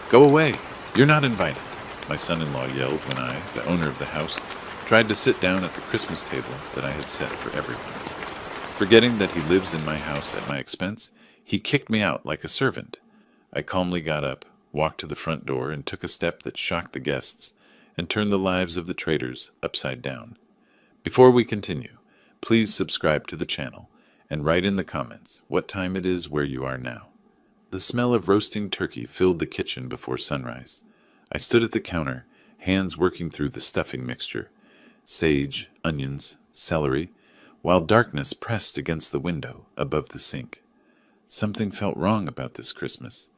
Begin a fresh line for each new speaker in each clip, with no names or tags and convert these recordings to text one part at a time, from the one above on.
Go away! You're not invited, my son-in-law yelled when I, the owner of the house, tried to sit down at the Christmas table that I had set for everyone. Forgetting that he lives in my house at my expense, he kicked me out like a servant. I calmly got up, walked to the front door, and took a step that shocked the guests and turned the lives of the traitors upside down. Before we continue, please subscribe to the channel and write in the comments what time it is where you are now. The smell of roasting turkey filled the kitchen before sunrise. I stood at the counter, hands working through the stuffing mixture, sage, onions, celery, while darkness pressed against the window above the sink. Something felt wrong about this Christmas.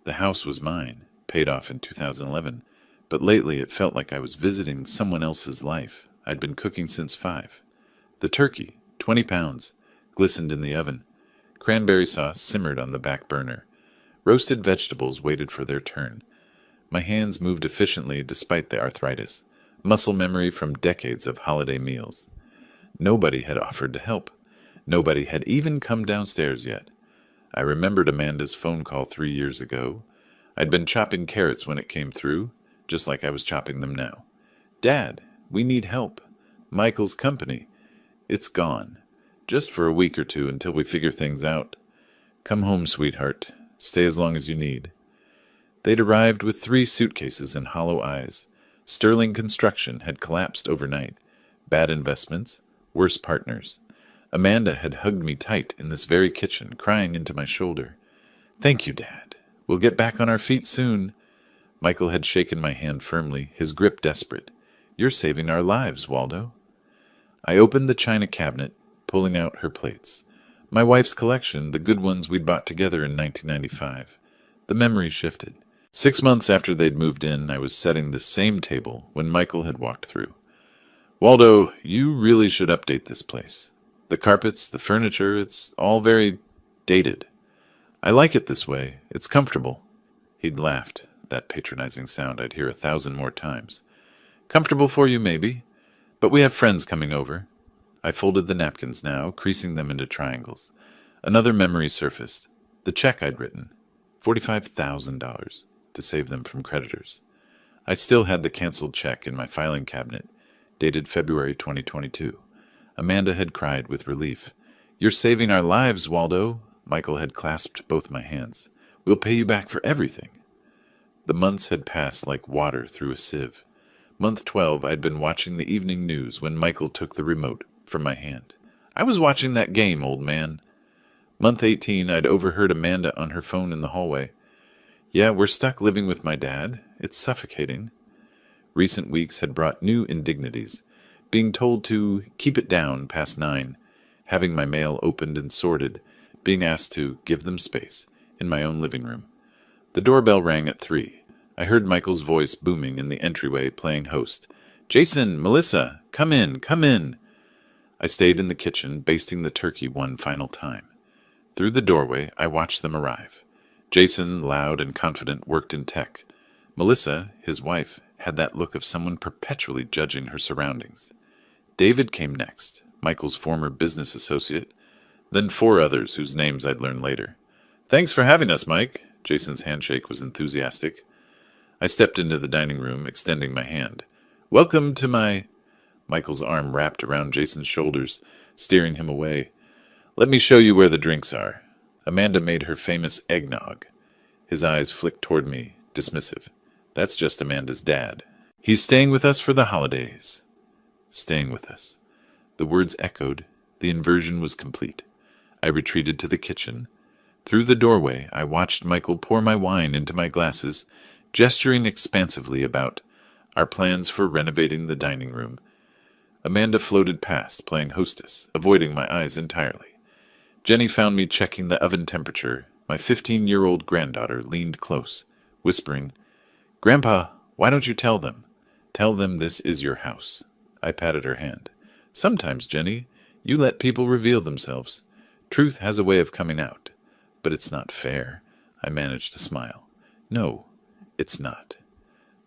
The house was mine, paid off in 2011, but lately it felt like I was visiting someone else's life. I'd been cooking since 5. The turkey, 20 pounds, glistened in the oven. Cranberry sauce simmered on the back burner. Roasted vegetables waited for their turn. My hands moved efficiently despite the arthritis, muscle memory from decades of holiday meals. Nobody had offered to help. Nobody had even come downstairs yet. I remembered Amanda's phone call 3 years ago. I'd been chopping carrots when it came through, just like I was chopping them now. Dad, we need help. Michael's company. It's gone. Just for a week or two until we figure things out. Come home, sweetheart. Stay as long as you need. They'd arrived with 3 suitcases and hollow eyes. Sterling Construction had collapsed overnight. Bad investments, worse partners. Amanda had hugged me tight in this very kitchen, crying into my shoulder. Thank you, Dad. We'll get back on our feet soon. Michael had shaken my hand firmly, his grip desperate. You're saving our lives, Waldo. I opened the china cabinet, pulling out her plates. My wife's collection, the good ones we'd bought together in 1995. The memory shifted. 6 months after they'd moved in, I was setting the same table when Michael had walked through. Waldo, you really should update this place. The carpets, the furniture, it's all very dated. I like it this way. It's comfortable. He'd laughed, that patronizing sound I'd hear 1,000 more times. Comfortable for you, maybe, but we have friends coming over. I folded the napkins now, creasing them into triangles. Another memory surfaced. The check I'd written. $45,000 to save them from creditors. I still had the canceled check in my filing cabinet, dated February 2022. Amanda had cried with relief. You're saving our lives, Waldo. Michael had clasped both my hands. We'll pay you back for everything. The months had passed like water through a sieve. Month 12, I'd been watching the evening news when Michael took the remote from my hand. I was watching that game, old man. Month 18, I'd overheard Amanda on her phone in the hallway. Yeah, we're stuck living with my dad. It's suffocating. Recent weeks had brought new indignities. Being told to keep it down past 9, having my mail opened and sorted, being asked to give them space in my own living room. The doorbell rang at 3. I heard Michael's voice booming in the entryway, playing host. Jason, Melissa, come in, come in. I stayed in the kitchen, basting the turkey one final time. Through the doorway, I watched them arrive. Jason, loud and confident, worked in tech. Melissa, his wife, had that look of someone perpetually judging her surroundings. David came next, Michael's former business associate, then 4 others whose names I'd learn later. Thanks for having us, Mike. Jason's handshake was enthusiastic. I stepped into the dining room, extending my hand. Welcome to my... Michael's arm wrapped around Jason's shoulders, steering him away. Let me show you where the drinks are. Amanda made her famous eggnog. His eyes flicked toward me, dismissive. That's just Amanda's dad. He's staying with us for the holidays. Staying with us. The words echoed. The inversion was complete. I retreated to the kitchen. Through the doorway, I watched Michael pour my wine into my glasses, gesturing expansively about our plans for renovating the dining room. Amanda floated past, playing hostess, avoiding my eyes entirely. Jenny found me checking the oven temperature. My 15-year-old granddaughter leaned close, whispering, Grandpa, why don't you tell them? Tell them this is your house. I patted her hand. Sometimes, Jenny, you let people reveal themselves. Truth has a way of coming out. But it's not fair. I managed to smile. No, it's not.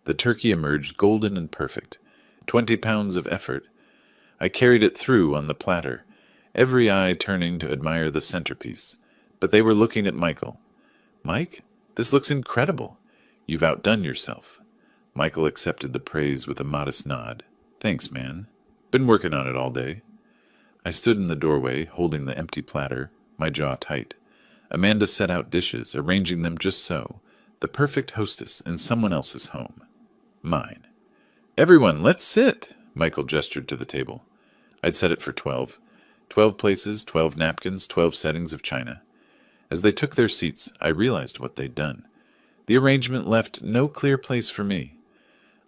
The turkey emerged golden and perfect. 20 pounds of effort. I carried it through on the platter, every eye turning to admire the centerpiece. But they were looking at Michael. Mike, this looks incredible. You've outdone yourself. Michael accepted the praise with a modest nod. Thanks, man. Been working on it all day. I stood in the doorway, holding the empty platter, my jaw tight. Amanda set out dishes, arranging them just so. The perfect hostess in someone else's home. Mine. Everyone, let's sit, Michael gestured to the table. I'd set it for 12. 12 places, 12 napkins, 12 settings of china. As they took their seats, I realized what they'd done. The arrangement left no clear place for me.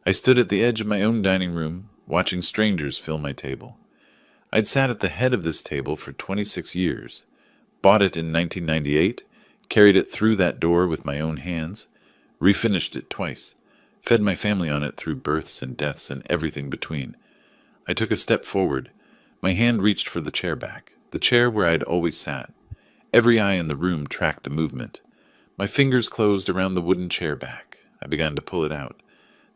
I stood at the edge of my own dining room, watching strangers fill my table. I'd sat at the head of this table for 26 years, bought it in 1998, carried it through that door with my own hands, refinished it twice, fed my family on it through births and deaths and everything between. I took a step forward. My hand reached for the chair back, the chair where I'd always sat. Every eye in the room tracked the movement. My fingers closed around the wooden chair back. I began to pull it out.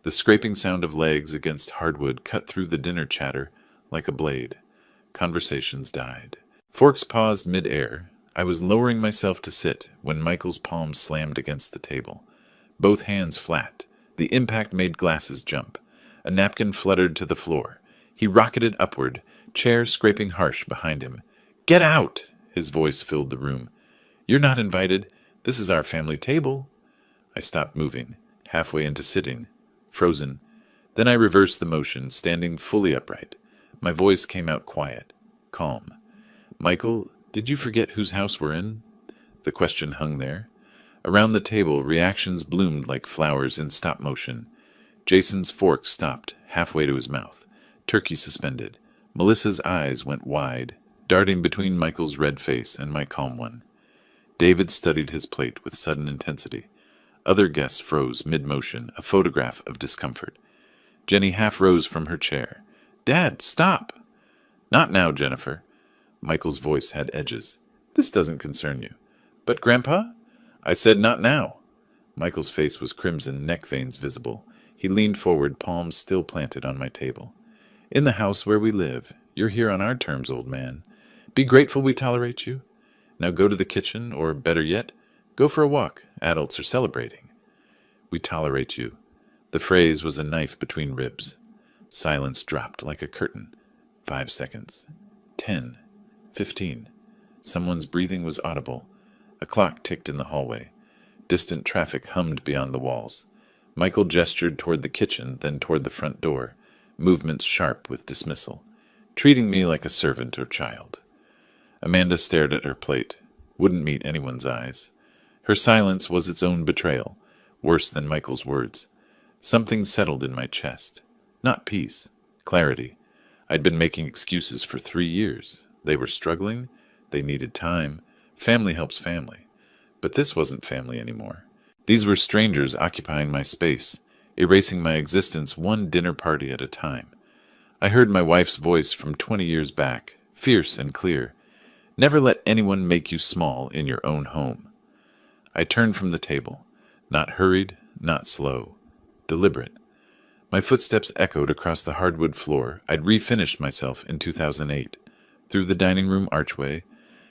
The scraping sound of legs against hardwood cut through the dinner chatter like a blade. Conversations died. Forks paused mid-air. I was lowering myself to sit when Michael's palms slammed against the table. Both hands flat. The impact made glasses jump. A napkin fluttered to the floor. He rocketed upward, chair scraping harsh behind him. "Get out!" His voice filled the room. "You're not invited. This is our family table." I stopped moving, halfway into sitting, frozen. Then I reversed the motion, standing fully upright. My voice came out quiet, calm. "Michael, did you forget whose house we're in?" The question hung there. Around the table, reactions bloomed like flowers in stop motion. Jason's fork stopped, halfway to his mouth. Turkey suspended. Melissa's eyes went wide, darting between Michael's red face and my calm one. David studied his plate with sudden intensity. Other guests froze mid-motion, a photograph of discomfort. Jenny half rose from her chair. "Dad, stop!" "Not now, Jennifer." Michael's voice had edges. "This doesn't concern you." "But, Grandpa?" "I said not now." Michael's face was crimson, neck veins visible. He leaned forward, palms still planted on my table. "In the house where we live. You're here on our terms, old man. Be grateful we tolerate you. Now go to the kitchen, or better yet, go for a walk. Adults are celebrating." "We tolerate you." The phrase was a knife between ribs. Silence dropped like a curtain. 5 seconds. 10. 15. Someone's breathing was audible. A clock ticked in the hallway. Distant traffic hummed beyond the walls. Michael gestured toward the kitchen, then toward the front door, movements sharp with dismissal, treating me like a servant or child. Amanda stared at her plate, wouldn't meet anyone's eyes. Her silence was its own betrayal, worse than Michael's words. Something settled in my chest. Not peace, clarity. I'd been making excuses for 3 years. They were struggling. They needed time. Family helps family. But this wasn't family anymore. These were strangers occupying my space, erasing my existence one dinner party at a time. I heard my wife's voice from 20 years back, fierce and clear. Never let anyone make you small in your own home. I turned from the table, not hurried, not slow, deliberate. My footsteps echoed across the hardwood floor. I'd refinished myself in 2008, through the dining room archway,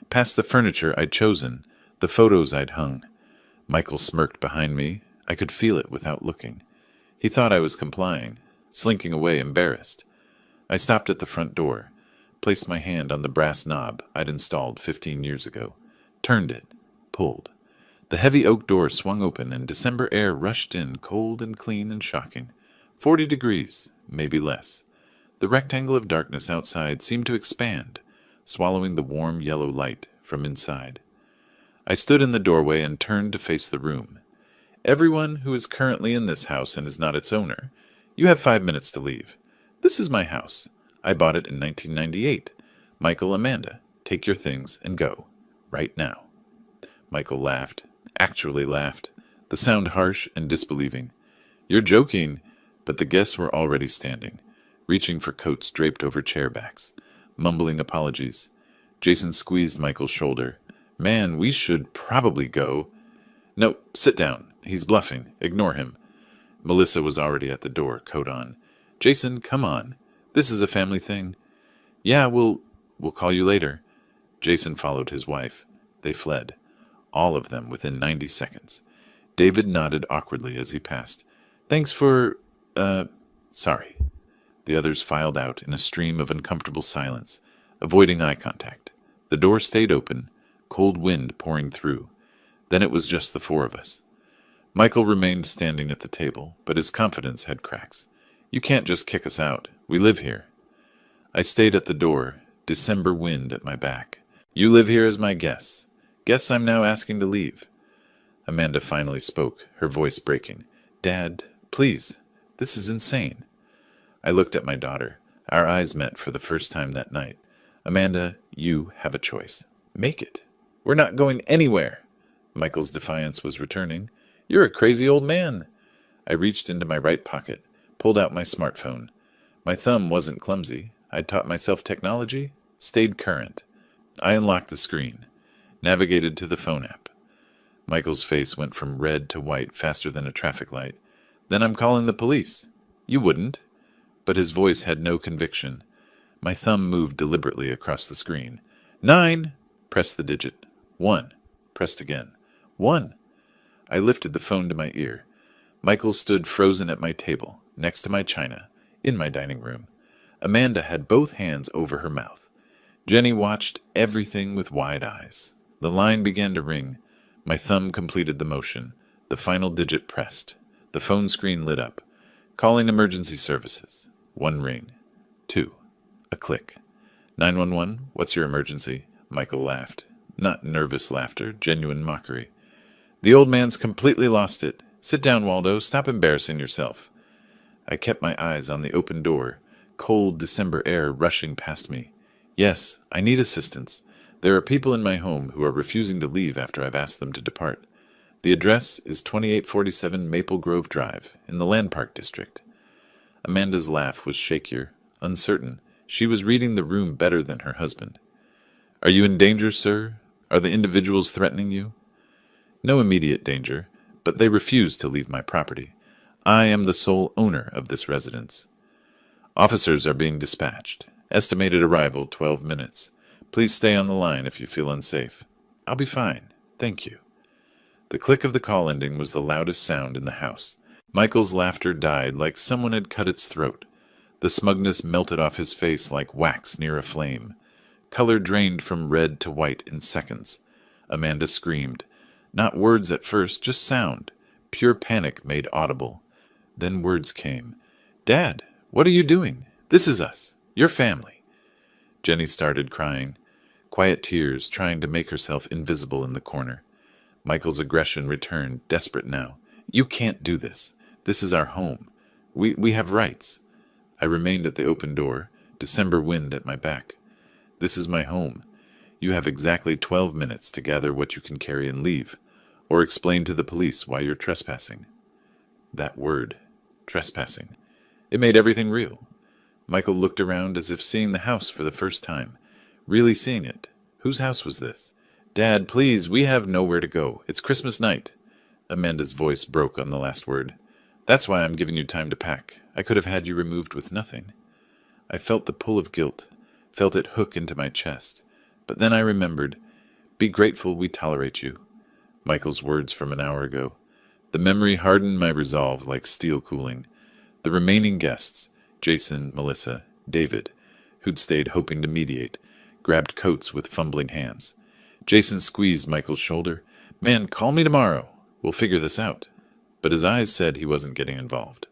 past the furniture I'd chosen, the photos I'd hung. Michael smirked behind me. I could feel it without looking. He thought I was complying, slinking away embarrassed. I stopped at the front door, placed my hand on the brass knob I'd installed 15 years ago, turned it, pulled. The heavy oak door swung open and December air rushed in, cold and clean and shocking. 40 degrees, maybe less. The rectangle of darkness outside seemed to expand, swallowing the warm yellow light from inside. I stood in the doorway and turned to face the room. "Everyone who is currently in this house and is not its owner, you have 5 minutes to leave. This is my house. I bought it in 1998. Michael, Amanda, take your things and go. Right now." Michael laughed, actually laughed, the sound harsh and disbelieving. "You're joking." But the guests were already standing, reaching for coats draped over chair backs, mumbling apologies. Jason squeezed Michael's shoulder. "Man, we should probably go." "No, sit down. He's bluffing. Ignore him." Melissa was already at the door, coat on. "Jason, come on. This is a family thing." "Yeah, we'll call you later." Jason followed his wife. They fled, all of them within 90 seconds. David nodded awkwardly as he passed. Thanks for, sorry. The others filed out in a stream of uncomfortable silence, avoiding eye contact. The door stayed open, cold wind pouring through. Then it was just the four of us. Michael remained standing at the table, but his confidence had cracks. You can't just kick us out. We live here. I stayed at the door, December wind at my back. You live here as my guest. Guess I'm now asking to leave. Amanda finally spoke, her voice breaking. Dad, please, this is insane. I looked at my daughter. Our eyes met for the first time that night. Amanda, you have a choice. Make it. We're not going anywhere. Michael's defiance was returning. You're a crazy old man. I reached into my right pocket, pulled out my smartphone. My thumb wasn't clumsy. I'd taught myself technology, stayed current. I unlocked the screen, navigated to the phone app. Michael's face went from red to white faster than a traffic light. Then I'm calling the police. You wouldn't. But his voice had no conviction. My thumb moved deliberately across the screen. 9. Pressed the digit. 1. Pressed again. 1. I lifted the phone to my ear. Michael stood frozen at my table, next to my china, in my dining room. Amanda had both hands over her mouth. Jenny watched everything with wide eyes. The line began to ring. My thumb completed the motion. The final digit pressed. The phone screen lit up. Calling emergency services. 1 ring. 2. A click. 911, what's your emergency? Michael laughed. Not nervous laughter, genuine mockery. The old man's completely lost it. Sit down, Waldo. Stop embarrassing yourself. I kept my eyes on the open door, cold December air rushing past me. Yes, I need assistance. There are people in my home who are refusing to leave after I've asked them to depart. The address is 2847 Maple Grove Drive, in the Land Park District. Amanda's laugh was shakier, uncertain. She was reading the room better than her husband. Are you in danger, sir? Are the individuals threatening you? No immediate danger, but they refuse to leave my property. I am the sole owner of this residence. Officers are being dispatched. Estimated arrival 12 minutes. Please stay on the line if you feel unsafe. I'll be fine. Thank you. The click of the call ending was the loudest sound in the house. Michael's laughter died like someone had cut its throat. The smugness melted off his face like wax near a flame. Color drained from red to white in seconds. Amanda screamed. Not words at first, just sound. Pure panic made audible. Then words came. Dad, what are you doing? This is us. Your family. Jenny started crying. Quiet tears, trying to make herself invisible in the corner. Michael's aggression returned, desperate now. You can't do this. This is our home. We have rights. I remained at the open door, December wind at my back. This is my home. You have exactly 12 minutes to gather what you can carry and leave, or explain to the police why you're trespassing. That word, trespassing. It made everything real. Michael looked around as if seeing the house for the first time. Really seeing it. Whose house was this? Dad, please, we have nowhere to go. It's Christmas night. Amanda's voice broke on the last word. That's why I'm giving you time to pack. I could have had you removed with nothing. I felt the pull of guilt, felt it hook into my chest. But then I remembered, be grateful we tolerate you. Michael's words from an hour ago. The memory hardened my resolve like steel cooling. The remaining guests, Jason, Melissa, David, who'd stayed hoping to mediate, grabbed coats with fumbling hands. Jason squeezed Michael's shoulder. Man, call me tomorrow. We'll figure this out. But his eyes said he wasn't getting involved.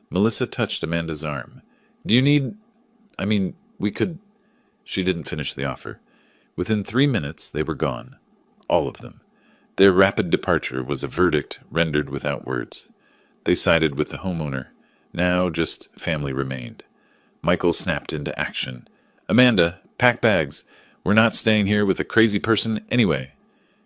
Melissa touched Amanda's arm. Do you need... we could... She didn't finish the offer. Within 3 minutes, they were gone. All of them. Their rapid departure was a verdict rendered without words. They sided with the homeowner. Now just family remained. Michael snapped into action. Amanda, pack bags. We're not staying here with a crazy person anyway.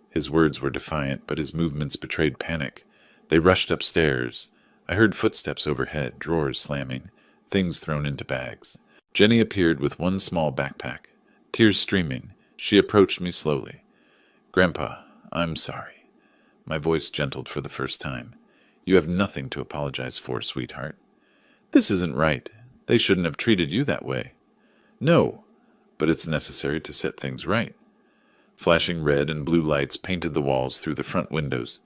His words were defiant, but his movements betrayed panic. They rushed upstairs. I heard footsteps overhead, drawers slamming, things thrown into bags. Jenny appeared with one small backpack. Tears streaming, she approached me slowly. Grandpa, I'm sorry. My voice gentled for the first time. You have nothing to apologize for, sweetheart. This isn't right. They shouldn't have treated you that way. No, but it's necessary to set things right. Flashing red and blue lights painted the walls through the front windows.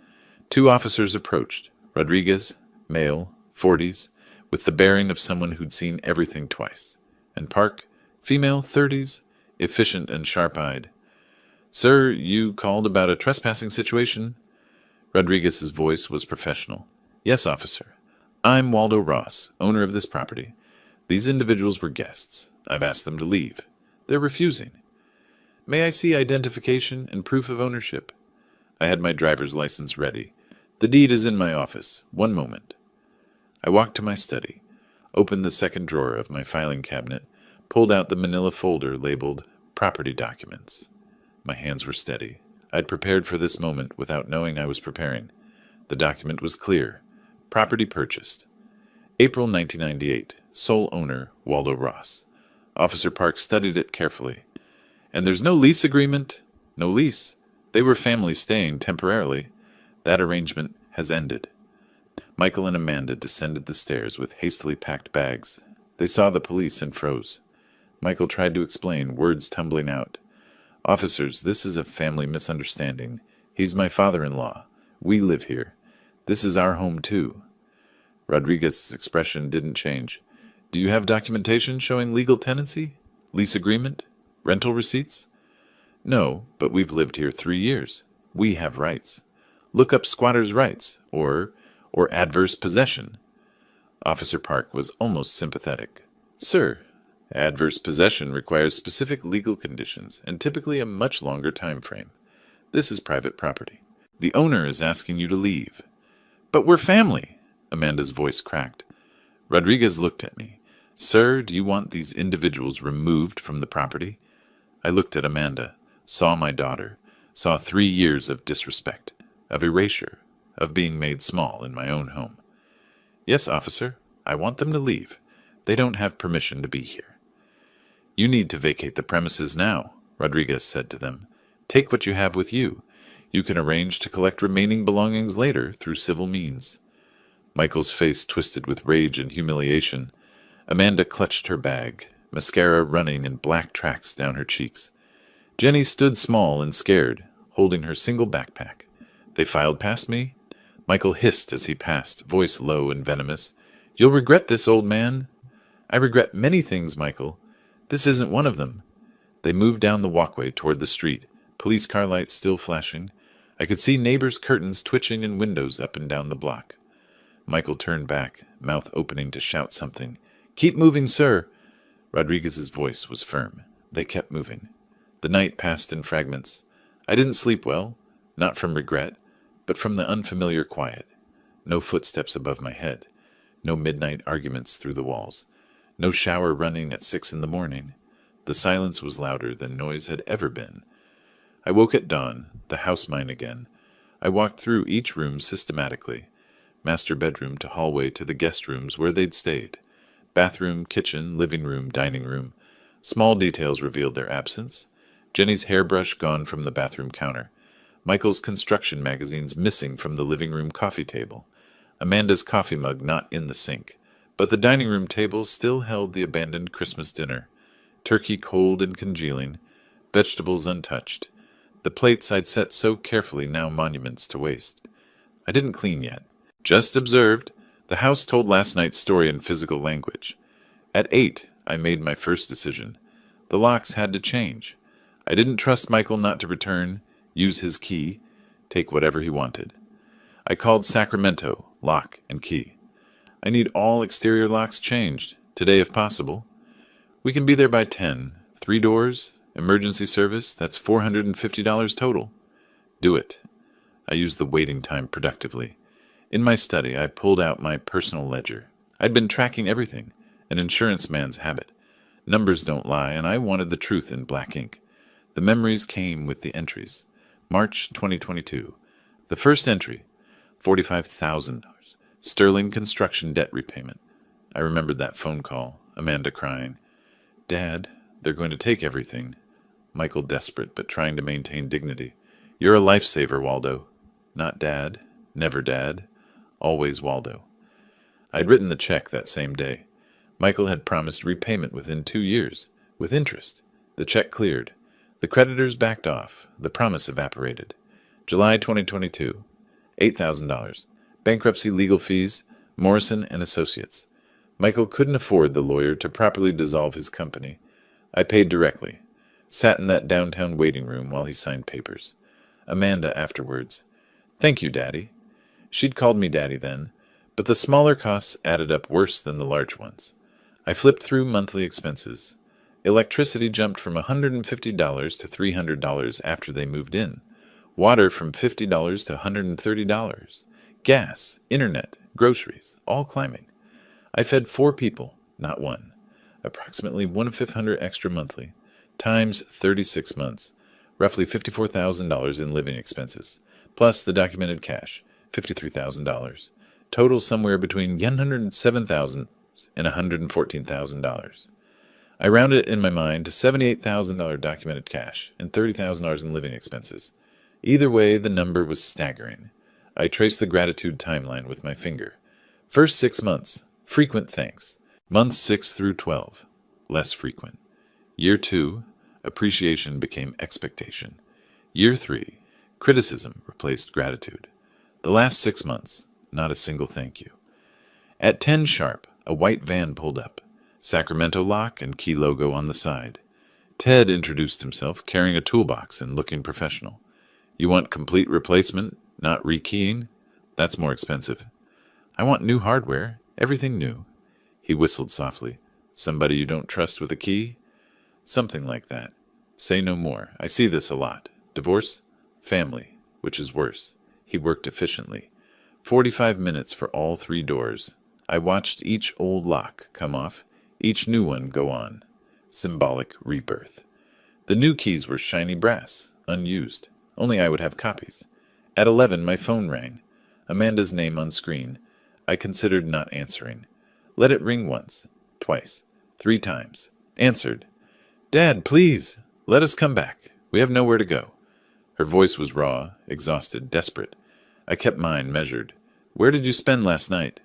Two officers approached. Rodriguez, male, 40s, with the bearing of someone who'd seen everything twice. And Park, female, 30s, efficient and sharp-eyed. "Sir, you called about a trespassing situation?" Rodriguez's voice was professional. "Yes, officer. I'm Waldo Ross, owner of this property. These individuals were guests. I've asked them to leave. They're refusing. May I see identification and proof of ownership?" I had my driver's license ready. "The deed is in my office. One moment." I walked to my study, opened the second drawer of my filing cabinet, pulled out the manila folder labeled Property Documents. My hands were steady. I'd prepared for this moment without knowing I was preparing. The document was clear. Property purchased. April 1998. Sole owner, Waldo Ross. Officer Park studied it carefully. "And there's no lease agreement?" "No lease. They were family staying temporarily. That arrangement has ended." Michael and Amanda descended the stairs with hastily packed bags. They saw the police and froze. Michael tried to explain, words tumbling out. "Officers, this is a family misunderstanding. He's my father-in-law. We live here. This is our home, too." Rodriguez's expression didn't change. "Do you have documentation showing legal tenancy? Lease agreement? Rental receipts?" "No, but we've lived here 3 years. We have rights. Look up squatters' rights, or adverse possession." Officer Park was almost sympathetic. "Sir, adverse possession requires specific legal conditions and typically a much longer time frame. This is private property. The owner is asking you to leave." "But we're family," Amanda's voice cracked. Rodriguez looked at me. "Sir, do you want these individuals removed from the property?" I looked at Amanda, saw my daughter, saw 3 years of disrespect, of erasure, of being made small in my own home. "Yes, officer, I want them to leave. They don't have permission to be here." "You need to vacate the premises now," Rodriguez said to them. "Take what you have with you. You can arrange to collect remaining belongings later through civil means." Michael's face twisted with rage and humiliation. Amanda clutched her bag, mascara running in black tracks down her cheeks. Jenny stood small and scared, holding her single backpack. They filed past me. Michael hissed as he passed, voice low and venomous. "You'll regret this, old man." "I regret many things, Michael. This isn't one of them." They moved down the walkway toward the street, police car lights still flashing. I could see neighbors' curtains twitching in windows up and down the block. Michael turned back, mouth opening to shout something. "Keep moving, sir." Rodriguez's voice was firm. They kept moving. The night passed in fragments. I didn't sleep well, not from regret, but from the unfamiliar quiet. No footsteps above my head. No midnight arguments through the walls. No shower running at 6 a.m. The silence was louder than noise had ever been. I woke at dawn, the house mine again. I walked through each room systematically. Master bedroom to hallway to the guest rooms where they'd stayed. Bathroom, kitchen, living room, dining room. Small details revealed their absence. Jenny's hairbrush gone from the bathroom counter. Michael's construction magazines missing from the living room coffee table. Amanda's coffee mug not in the sink. But the dining room table still held the abandoned Christmas dinner. Turkey cold and congealing. Vegetables untouched. The plates I'd set so carefully now monuments to waste. I didn't clean yet. Just observed. The house told last night's story in physical language. At 8, I made my first decision. The locks had to change. I didn't trust Michael not to return, use his key, take whatever he wanted. I called Sacramento, lock and key. "I need all exterior locks changed, today if possible." "We can be there by 10. 3 doors, emergency service, that's $450 total." "Do it." I used the waiting time productively. In my study, I pulled out my personal ledger. I'd been tracking everything, an insurance man's habit. Numbers don't lie, and I wanted the truth in black ink. The memories came with the entries. March 2022. The first entry, $45,000. Sterling construction debt repayment. I remembered that phone call, Amanda crying. "Dad, they're going to take everything." Michael desperate, but trying to maintain dignity. "You're a lifesaver, Waldo." Not Dad, never Dad, always Waldo. I'd written the check that same day. Michael had promised repayment within 2 years, with interest. The check cleared. The creditors backed off. The promise evaporated. July 2022. $8,000. Bankruptcy legal fees, Morrison and Associates. Michael couldn't afford the lawyer to properly dissolve his company. I paid directly. Sat in that downtown waiting room while he signed papers. Amanda afterwards. Thank you, Daddy. She'd called me Daddy then, but the smaller costs added up worse than the large ones. I flipped through monthly expenses. Electricity jumped from $150 to $300 after they moved in. Water from $50 to $130. Gas, internet, groceries, all climbing. I fed 4 people, not one. Approximately $1,500 extra monthly, times 36 months. Roughly $54,000 in living expenses, plus the documented cash, $53,000. Total somewhere between $107,000 and $114,000. I rounded it in my mind to $78,000 documented cash and $30,000 in living expenses. Either way, the number was staggering. I traced the gratitude timeline with my finger. First 6 months, frequent thanks. Months 6 through 12, less frequent. Year 2, appreciation became expectation. Year 3, criticism replaced gratitude. The last 6 months, not a single thank you. At 10 sharp, a white van pulled up. Sacramento lock and key logo on the side. Ted introduced himself, carrying a toolbox and looking professional. You want complete replacement, not rekeying? That's more expensive. I want new hardware, everything new. He whistled softly. Somebody you don't trust with a key? Something like that. Say no more. I see this a lot. Divorce? Family, which is worse. He worked efficiently. 45 minutes for all 3 doors. I watched each old lock come off, each new one go on. Symbolic rebirth. The new keys were shiny brass, unused. Only I would have copies. At 11, my phone rang. Amanda's name on screen. I considered not answering. Let it ring once, twice, 3 times. Answered. Dad, please, let us come back. We have nowhere to go. Her voice was raw, exhausted, desperate. I kept mine measured. Where did you spend last night?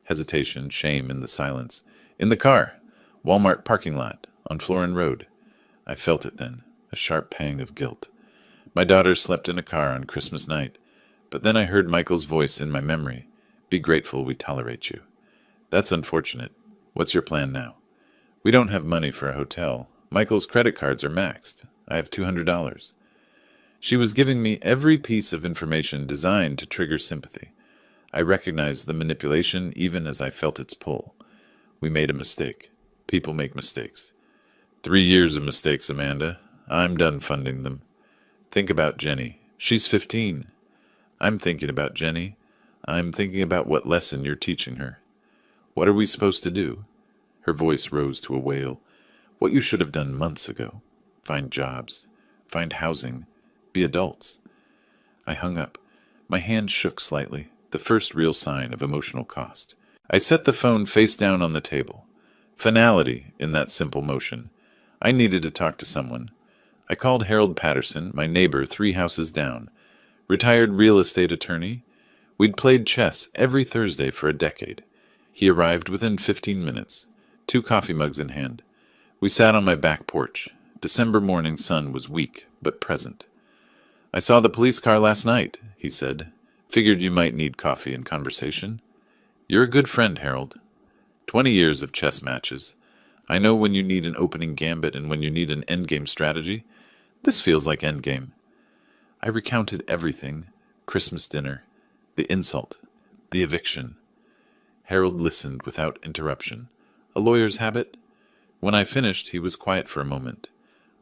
Hesitation, shame in the silence. In the car. Walmart parking lot, on Florin Road. I felt it then, a sharp pang of guilt. My daughter slept in a car on Christmas night, but then I heard Michael's voice in my memory. Be grateful we tolerate you. That's unfortunate. What's your plan now? We don't have money for a hotel. Michael's credit cards are maxed. I have $200. She was giving me every piece of information designed to trigger sympathy. I recognized the manipulation even as I felt its pull. We made a mistake. People make mistakes. 3 years of mistakes, Amanda. I'm done funding them. Think about Jenny. She's 15. I'm thinking about Jenny. I'm thinking about what lesson you're teaching her. What are we supposed to do? Her voice rose to a wail. What you should have done months ago. Find jobs. Find housing. Be adults. I hung up. My hand shook slightly, the first real sign of emotional cost. I set the phone face down on the table. Finality in that simple motion. I needed to talk to someone. I called Harold Patterson, my neighbor 3 houses down. Retired real estate attorney. We'd played chess every Thursday for a decade. He arrived within 15 minutes, 2 coffee mugs in hand. We sat on my back porch. December morning sun was weak, but present. I saw the police car last night, he said. Figured you might need coffee and conversation. You're a good friend, Harold. 20 years of chess matches. I know when you need an opening gambit and when you need an endgame strategy. This feels like endgame. I recounted everything. Christmas dinner, the insult, the eviction. Harold listened without interruption. A lawyer's habit? When I finished, he was quiet for a moment.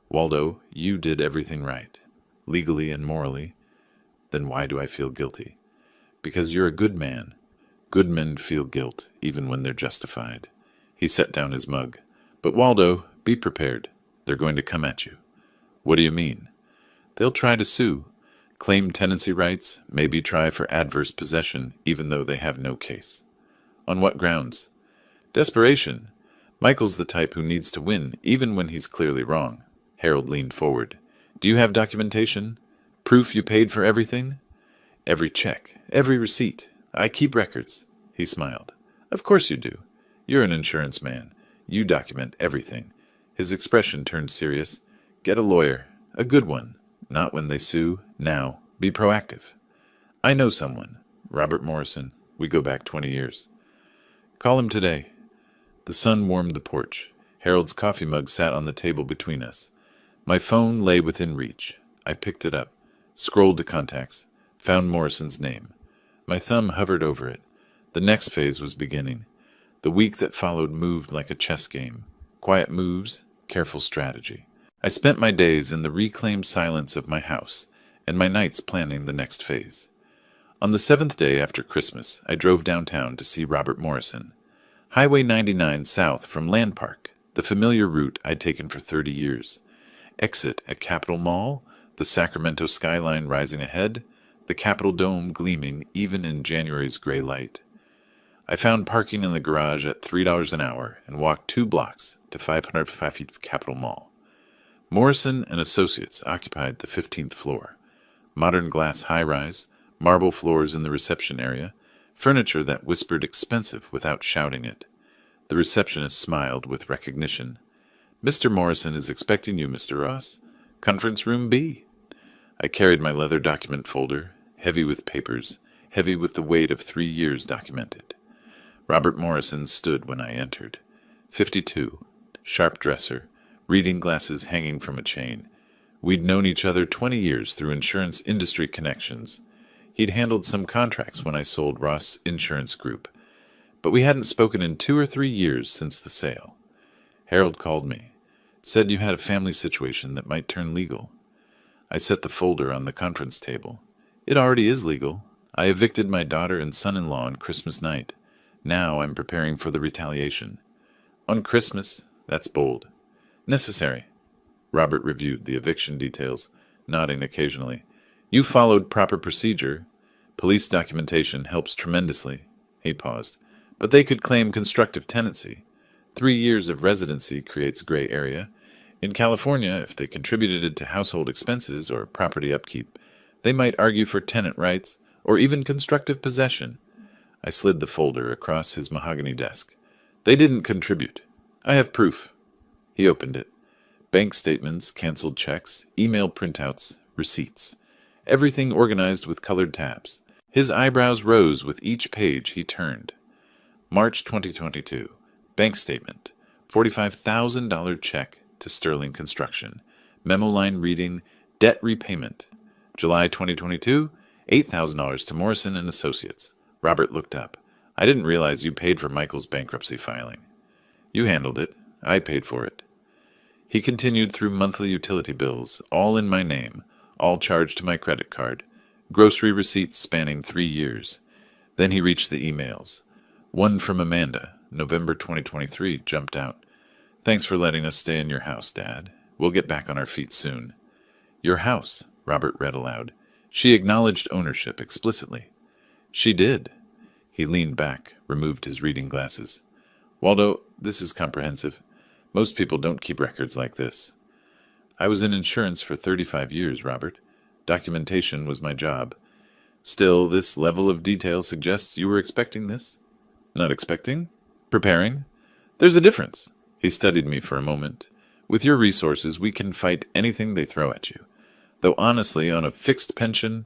Waldo, you did everything right, legally and morally. Then why do I feel guilty? Because you're a good man. Good men feel guilt, even when they're justified. He set down his mug. But Waldo, be prepared. They're going to come at you. What do you mean? They'll try to sue, claim tenancy rights, maybe try for adverse possession, even though they have no case. On what grounds? Desperation. Michael's the type who needs to win, even when he's clearly wrong. Harold leaned forward. Do you have documentation? Proof you paid for everything? Every check, every receipt. I keep records. He smiled. Of course you do. You're an insurance man. You document everything. His expression turned serious. Get a lawyer. A good one. Not when they sue. Now. Be proactive. I know someone. Robert Morrison. We go back 20 years. Call him today. The sun warmed the porch. Harold's coffee mug sat on the table between us. My phone lay within reach. I picked it up, scrolled to contacts, found Morrison's name. My thumb hovered over it. The next phase was beginning. The week that followed moved like a chess game. Quiet moves, careful strategy. I spent my days in the reclaimed silence of my house, and my nights planning the next phase. On the seventh day after Christmas, I drove downtown to see Robert Morrison. Highway 99 south from Land Park, the familiar route I'd taken for 30 years. Exit at Capitol Mall, the Sacramento skyline rising ahead, the Capitol Dome gleaming even in January's gray light. I found parking in the garage at $3 an hour and walked 2 blocks to 505 feet of Capitol Mall. Morrison and Associates occupied the 15th floor. Modern glass high-rise, marble floors in the reception area, furniture that whispered expensive without shouting it. The receptionist smiled with recognition. Mr. Morrison is expecting you, Mr. Ross. Conference room B. I carried my leather document folder, heavy with papers, heavy with the weight of 3 years documented. Robert Morrison stood when I entered. 52, sharp dresser, reading glasses hanging from a chain. We'd known each other 20 years through insurance industry connections. He'd handled some contracts when I sold Ross Insurance Group, but we hadn't spoken in 2 or 3 years since the sale. Harold called me, said you had a family situation that might turn legal. I set the folder on the conference table. It already is legal. I evicted my daughter and son-in-law on Christmas night. Now I'm preparing for the retaliation. On Christmas, that's bold. Necessary. Robert reviewed the eviction details, nodding occasionally. You followed proper procedure. Police documentation helps tremendously. He paused. But they could claim constructive tenancy. 3 years of residency creates gray area. In California, if they contributed to household expenses or property upkeep, they might argue for tenant rights or even constructive possession. I slid the folder across his mahogany desk. They didn't contribute. I have proof. He opened it. Bank statements, canceled checks, email printouts, receipts. Everything organized with colored tabs. His eyebrows rose with each page he turned. March 2022. Bank statement. $45,000 check to Sterling Construction. Memo line reading, debt repayment. July 2022, $8,000 to Morrison and Associates. Robert looked up. I didn't realize you paid for Michael's bankruptcy filing. You handled it. I paid for it. He continued through monthly utility bills, all in my name, all charged to my credit card, grocery receipts spanning 3 years. Then he reached the emails. One from Amanda, November 2023, jumped out. Thanks for letting us stay in your house, Dad. We'll get back on our feet soon. Your house, Robert read aloud. She acknowledged ownership explicitly. She did. He leaned back, removed his reading glasses. Waldo, this is comprehensive. Most people don't keep records like this. I was in insurance for 35 years, Robert. Documentation was my job. Still, this level of detail suggests you were expecting this? Not expecting? Preparing? There's a difference. He studied me for a moment. With your resources, we can fight anything they throw at you. Though honestly, on a fixed pension...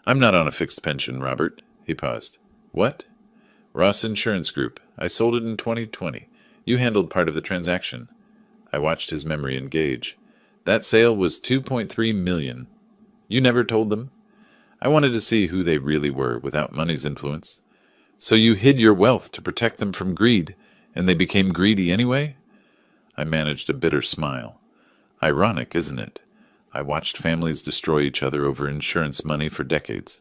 I'm not on a fixed pension, Robert. He paused. What? Ross Insurance Group. I sold it in 2020. You handled part of the transaction. I watched his memory engage. That sale was $2.3 million. You never told them? I wanted to see who they really were without money's influence. So you hid your wealth to protect them from greed, and they became greedy anyway? I managed a bitter smile. Ironic, isn't it? I watched families destroy each other over insurance money for decades.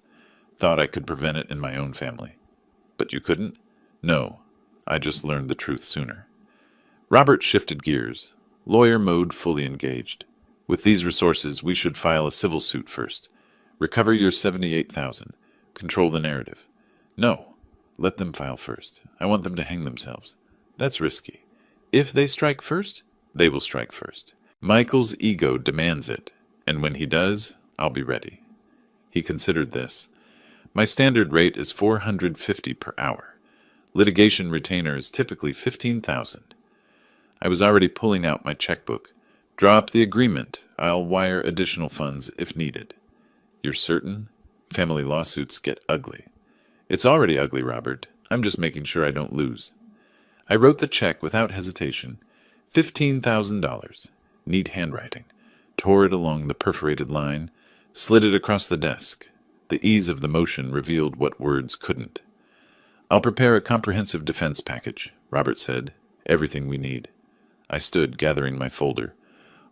Thought I could prevent it in my own family. But you couldn't? No. I just learned the truth sooner. Robert shifted gears. Lawyer mode fully engaged. With these resources, we should file a civil suit first. Recover your $78,000. Control the narrative. No. Let them file first. I want them to hang themselves. That's risky. If they strike first, they will strike first. Michael's ego demands it, and when he does, I'll be ready. He considered this. My standard rate is $450 per hour. Litigation retainer is typically $15,000. I was already pulling out my checkbook. Draw up the agreement. I'll wire additional funds if needed. You're certain? Family lawsuits get ugly. It's already ugly, Robert. I'm just making sure I don't lose. I wrote the check without hesitation. $15,000. Neat handwriting. Tore it along the perforated line, slid it across the desk. The ease of the motion revealed what words couldn't. I'll prepare a comprehensive defense package, Robert said. Everything we need. I stood, gathering my folder.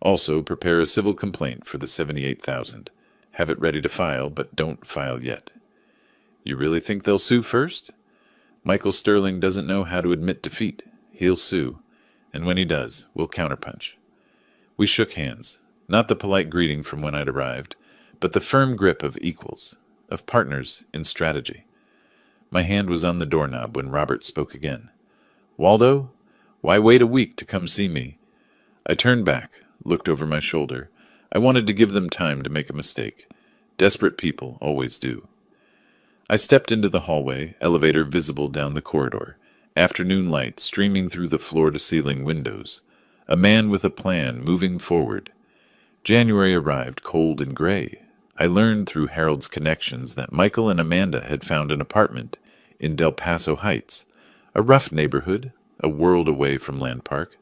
Also, prepare a civil complaint for the $78,000. Have it ready to file, but don't file yet. You really think they'll sue first? Michael Sterling doesn't know how to admit defeat. He'll sue. And when he does, we'll counterpunch. We shook hands. Not the polite greeting from when I'd arrived, but the firm grip of equals, of partners in strategy. My hand was on the doorknob when Robert spoke again. Waldo, why wait a week to come see me? I turned back, looked over my shoulder. I wanted to give them time to make a mistake. Desperate people always do. I stepped into the hallway, elevator visible down the corridor, afternoon light streaming through the floor-to-ceiling windows. A man with a plan moving forward. January arrived cold and gray. I learned through Harold's connections that Michael and Amanda had found an apartment in Del Paso Heights, a rough neighborhood, a world away from Land Park.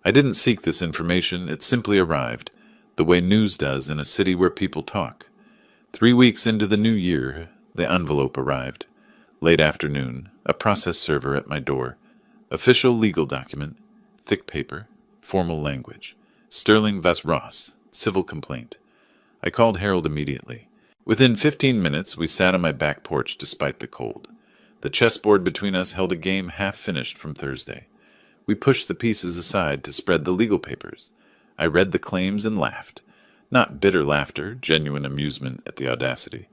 I didn't seek this information, it simply arrived, the way news does in a city where people talk. 3 weeks into the new year, the envelope arrived. Late afternoon, a process server at my door. Official legal document, thick paper, formal language. Sterling Vas Ross, civil complaint. I called Harold immediately. Within 15 minutes, we sat on my back porch despite the cold. The chessboard between us held a game half finished from Thursday. We pushed the pieces aside to spread the legal papers. I read the claims and laughed. Not bitter laughter, genuine amusement at the audacity.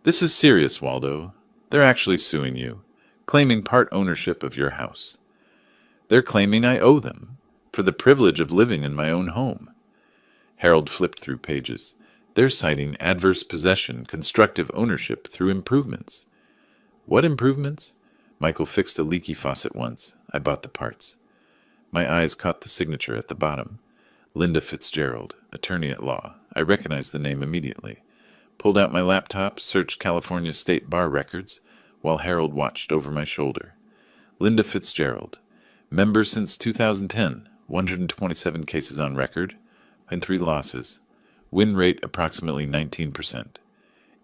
This is serious, Waldo. They're actually suing you, claiming part ownership of your house. They're claiming I owe them for the privilege of living in my own home. Harold flipped through pages. They're citing adverse possession, constructive ownership through improvements. What improvements? Michael fixed a leaky faucet once. I bought the parts. My eyes caught the signature at the bottom. Linda Fitzgerald, attorney at law. I recognized the name immediately. Pulled out my laptop, searched California State Bar records, while Harold watched over my shoulder. Linda Fitzgerald, member since 2010, 127 cases on record, and 3 losses. Win rate approximately 19%.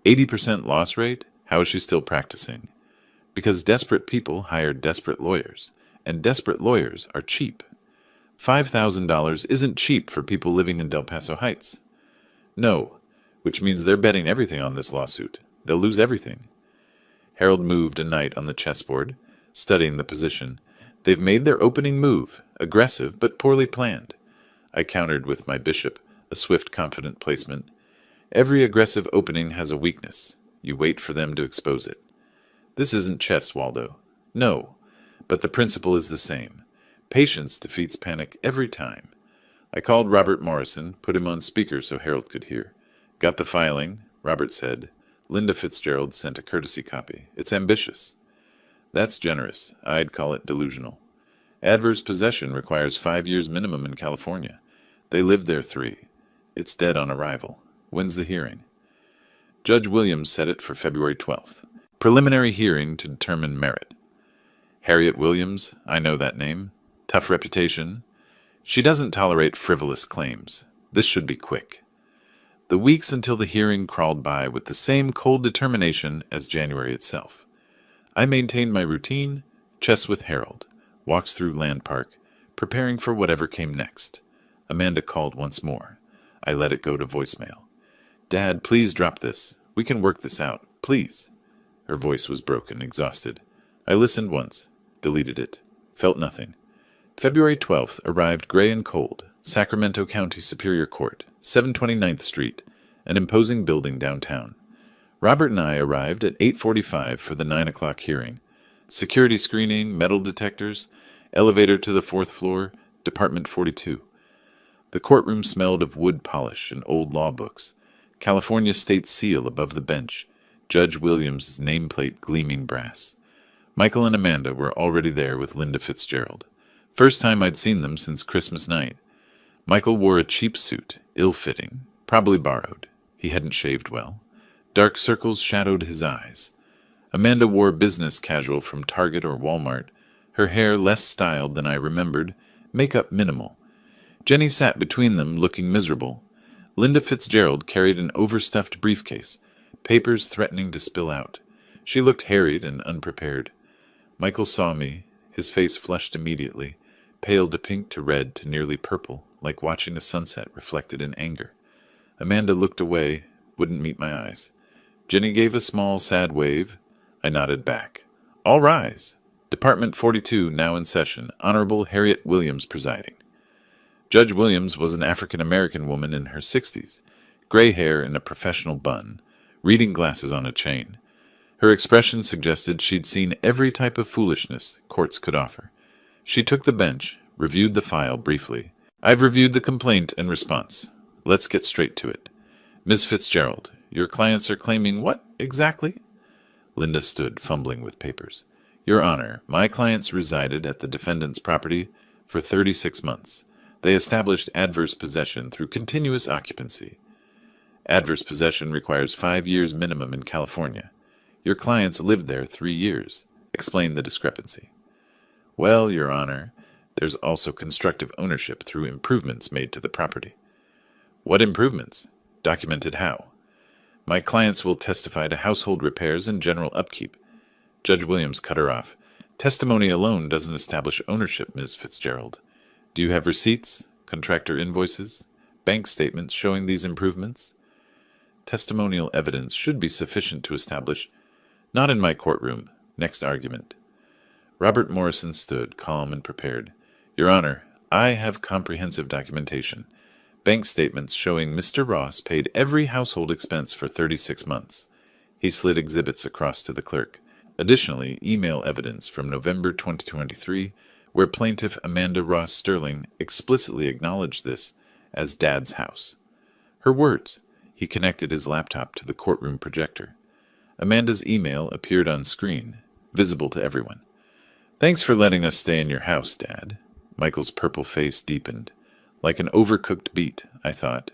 80% loss rate? How is she still practicing? Because desperate people hire desperate lawyers, and desperate lawyers are cheap. $5,000 isn't cheap for people living in Del Paso Heights. No, which means they're betting everything on this lawsuit. They'll lose everything. Harold moved a knight on the chessboard, studying the position. They've made their opening move, aggressive but poorly planned. I countered with my bishop, a swift, confident placement. Every aggressive opening has a weakness. You wait for them to expose it. This isn't chess, Waldo. No, but the principle is the same. Patience defeats panic every time. I called Robert Morrison, put him on speaker so Harold could hear. Got the filing, Robert said. Linda Fitzgerald sent a courtesy copy. It's ambitious. That's generous. I'd call it delusional. Adverse possession requires 5 years minimum in California. They lived there 3. It's dead on arrival. When's the hearing? Judge Williams set it for February 12th. Preliminary hearing to determine merit. Harriet Williams, I know that name. Tough reputation. She doesn't tolerate frivolous claims. This should be quick. The weeks until the hearing crawled by with the same cold determination as January itself. I maintained my routine, chess with Harold, walks through Land Park, preparing for whatever came next. Amanda called once more. I let it go to voicemail. Dad, please drop this. We can work this out. Please. Her voice was broken, exhausted. I listened once, deleted it, felt nothing. February 12th arrived gray and cold. Sacramento County Superior Court, 729th Street, an imposing building downtown. Robert and I arrived at 8:45 for the 9 o'clock hearing. Security screening, metal detectors, elevator to the 4th floor, Department 42. The courtroom smelled of wood polish and old law books. California State SIL above the bench. Judge Williams' nameplate gleaming brass. Michael and Amanda were already there with Linda Fitzgerald. First time I'd seen them since Christmas night. Michael wore a cheap suit, ill-fitting, probably borrowed. He hadn't shaved well. Dark circles shadowed his eyes. Amanda wore business casual from Target or Walmart, her hair less styled than I remembered, makeup minimal. Jenny sat between them, looking miserable. Linda Fitzgerald carried an overstuffed briefcase, papers threatening to spill out. She looked harried and unprepared. Michael saw me, his face flushed immediately, pale to pink to red to nearly purple, like watching a sunset reflected in anger. Amanda looked away, wouldn't meet my eyes. Jenny gave a small, sad wave. I nodded back. All rise. Department 42 now in session. Honorable Harriet Williams presiding. Judge Williams was an African-American woman in her 60s, gray hair in a professional bun, reading glasses on a chain. Her expression suggested she'd seen every type of foolishness courts could offer. She took the bench, reviewed the file briefly. I've reviewed the complaint and response. Let's get straight to it. Ms. Fitzgerald, your clients are claiming what, exactly? Linda stood, fumbling with papers. Your Honor, my clients resided at the defendant's property for 36 months. They established adverse possession through continuous occupancy. Adverse possession requires 5 years minimum in California. Your clients lived there 3 years. Explain the discrepancy. Well, Your Honor, there's also constructive ownership through improvements made to the property. What improvements? Documented how? My clients will testify to household repairs and general upkeep. Judge Williams cut her off. Testimony alone doesn't establish ownership, Ms. Fitzgerald. Do you have receipts, contractor invoices, bank statements showing these improvements? Testimonial evidence should be sufficient to establish. Not in my courtroom. Next argument. Robert Morrison stood, calm and prepared. Your Honor, I have comprehensive documentation. Bank statements showing Mr. Ross paid every household expense for 36 months. He slid exhibits across to the clerk. Additionally, email evidence from November 2023, where plaintiff Amanda Ross Sterling explicitly acknowledged this as Dad's house. Her words. He connected his laptop to the courtroom projector. Amanda's email appeared on screen, visible to everyone. Thanks for letting us stay in your house, Dad. Michael's purple face deepened. Like an overcooked beet, I thought.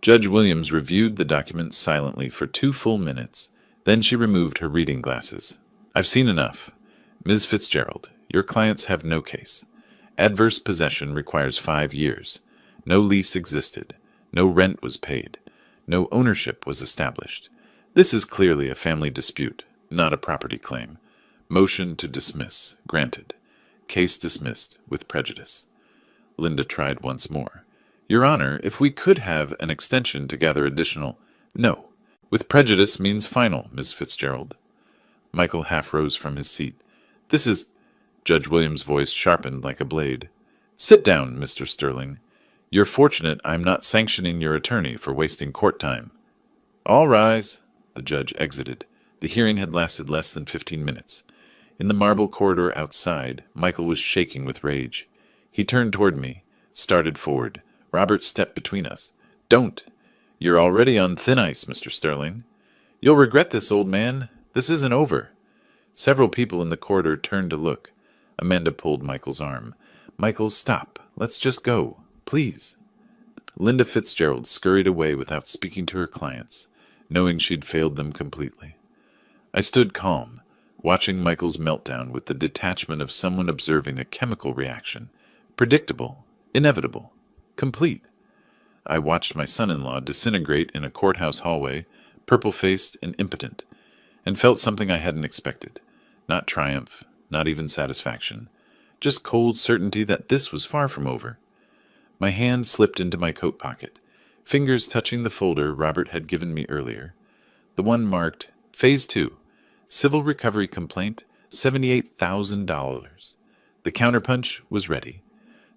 Judge Williams reviewed the document silently for 2 full minutes. Then she removed her reading glasses. I've seen enough. Ms. Fitzgerald, your clients have no case. Adverse possession requires 5 years. No lease existed. No rent was paid. No ownership was established. This is clearly a family dispute, not a property claim. Motion to dismiss, granted. Case dismissed, with prejudice. Linda tried once more. Your Honor, if we could have an extension to gather additional... No. With prejudice means final, Ms. Fitzgerald. Michael half rose from his seat. This is... Judge Williams' voice sharpened like a blade. Sit down, Mr. Sterling. You're fortunate I'm not sanctioning your attorney for wasting court time. All rise. The judge exited. The hearing had lasted less than 15 minutes. In the marble corridor outside, Michael was shaking with rage. He turned toward me, started forward. Robert stepped between us. Don't. You're already on thin ice, Mr. Sterling. You'll regret this, old man. This isn't over. Several people in the corridor turned to look. Amanda pulled Michael's arm. Michael, stop. Let's just go. Please. Linda Fitzgerald scurried away without speaking to her clients, knowing she'd failed them completely. I stood calm, watching Michael's meltdown with the detachment of someone observing a chemical reaction. Predictable, inevitable, complete. I watched my son-in-law disintegrate in a courthouse hallway, purple-faced and impotent, and felt something I hadn't expected. Not triumph, not even satisfaction, just cold certainty that this was far from over. My hand slipped into my coat pocket, fingers touching the folder Robert had given me earlier. The one marked, Phase 2, Civil Recovery Complaint, $78,000. The counterpunch was ready.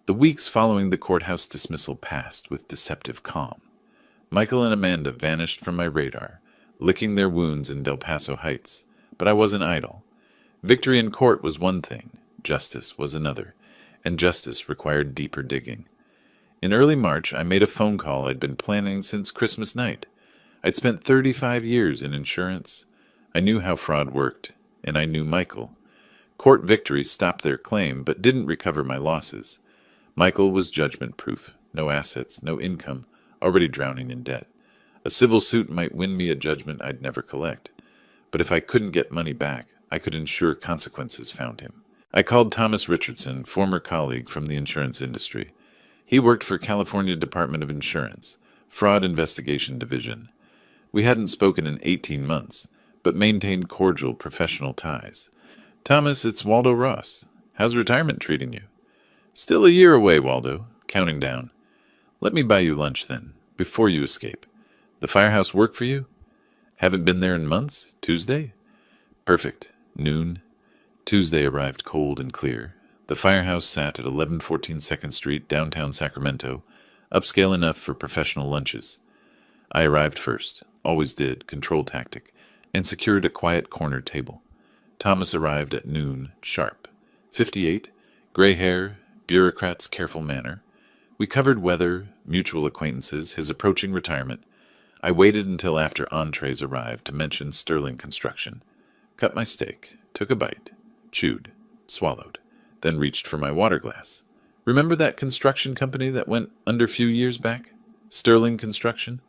The weeks following the courthouse dismissal passed with deceptive calm. Michael and Amanda vanished from my radar, licking their wounds in Del Paso Heights. But I wasn't idle. Victory in court was one thing, justice was another, and justice required deeper digging. In early March, I made a phone call I'd been planning since Christmas night. I'd spent 35 years in insurance. I knew how fraud worked, and I knew Michael. Court victory stopped their claim, but didn't recover my losses. Michael was judgment-proof, no assets, no income, already drowning in debt. A A civil suit might win me a judgment I'd never collect, but if I couldn't get money back, I could ensure consequences found him. I called Thomas Richardson, former colleague from the insurance industry. He worked for California Department of Insurance, Fraud Investigation Division. We hadn't spoken in 18 months, but maintained cordial professional ties. Thomas, it's Waldo Ross. How's retirement treating you? Still a year away, Waldo. Counting down. Let me buy you lunch then, before you escape. The firehouse work for you? Haven't been there in months? Tuesday? Perfect. Noon. Tuesday arrived cold and clear. The firehouse sat at 1114 2nd Street, downtown Sacramento, upscale enough for professional lunches. I arrived first, always did, control tactic, and secured a quiet corner table. Thomas arrived at noon, sharp. 58, gray hair, bureaucrat's careful manner. We covered weather, mutual acquaintances, his approaching retirement. I waited until after entrees arrived to mention Sterling Construction. Cut my steak, took a bite, chewed, swallowed, then reached for my water glass. Remember that construction company that went under few years back? Sterling Construction?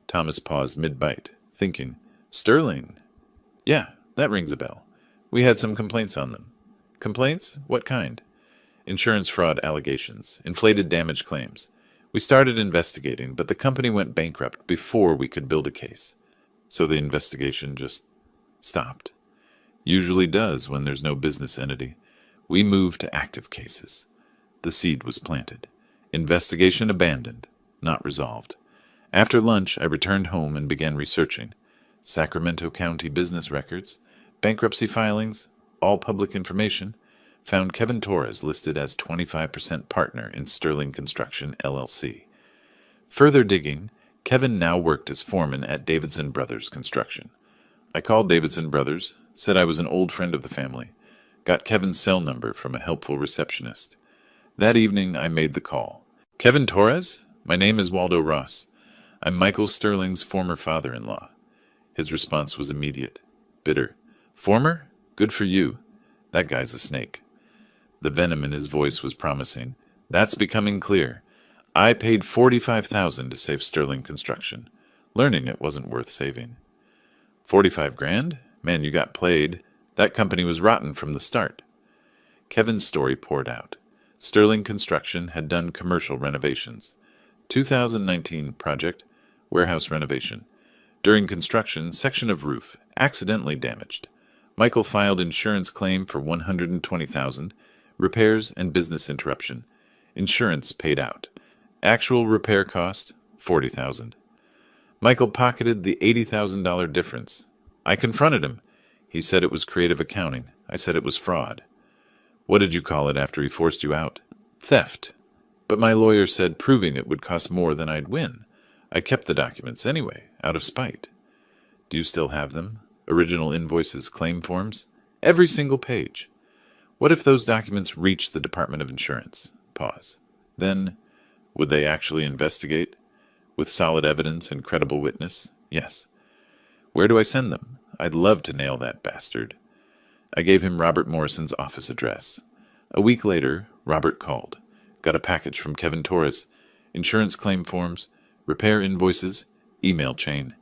Thomas paused mid-bite, thinking, Sterling? Yeah, that rings a bell. We had some complaints on them. Complaints? What kind? Insurance fraud allegations, inflated damage claims. We started investigating, but the company went bankrupt before we could build a case. So the investigation just stopped. Usually does when there's no business entity. We moved to active cases. The seed was planted. Investigation abandoned, not resolved. After lunch, I returned home and began researching. Sacramento County business records, bankruptcy filings, all public information, found Kevin Torres listed as 25% partner in Sterling Construction, LLC. Further digging, Kevin now worked as foreman at Davidson Brothers Construction. I called Davidson Brothers, said I was an old friend of the family, got Kevin's cell number from a helpful receptionist. That evening, I made the call. Kevin Torres? My name is Waldo Ross. I'm Michael Sterling's former father-in-law. His response was immediate, bitter. Former? Good for you. That guy's a snake. The venom in his voice was promising. That's becoming clear. I paid $45,000 to save Sterling Construction, learning it wasn't worth saving. 45 grand? Man, you got played. That company was rotten from the start. Kevin's story poured out. Sterling Construction had done commercial renovations. 2019 project, warehouse renovation. During construction, section of roof, accidentally damaged. Michael filed insurance claim for $120,000, repairs and business interruption. Insurance paid out. Actual repair cost, $40,000. Michael pocketed the $80,000 difference. I confronted him. He said it was creative accounting. I said it was fraud. What did you call it after he forced you out? Theft. But my lawyer said proving it would cost more than I'd win. I kept the documents anyway, out of spite. Do you still have them? Original invoices, claim forms? Every single page. What if those documents reach the Department of Insurance? Pause. Then, would they actually investigate? With solid evidence and credible witness? Yes. Where do I send them? I'd love to nail that bastard. I gave him Robert Morrison's office address. A week later, Robert called. Got a package from Kevin Torres. Insurance claim forms, repair invoices, email chain.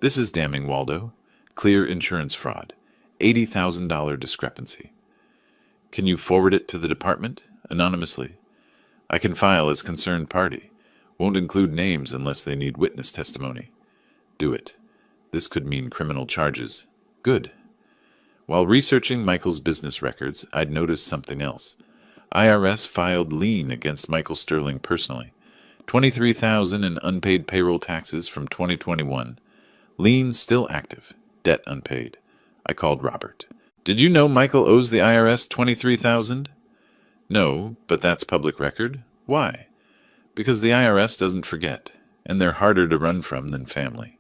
This is damning, Waldo. Clear insurance fraud. $80,000 discrepancy. Can you forward it to the department? Anonymously. I can file as concerned party. Won't include names unless they need witness testimony. Do it. This could mean criminal charges. Good. While researching Michael's business records, I'd noticed something else. IRS filed lien against Michael Sterling personally. $23,000 in unpaid payroll taxes from 2021. Lien still active. Debt unpaid. I called Robert. Did you know Michael owes the IRS $23,000? No, but that's public record. Why? Because the IRS doesn't forget, and they're harder to run from than family.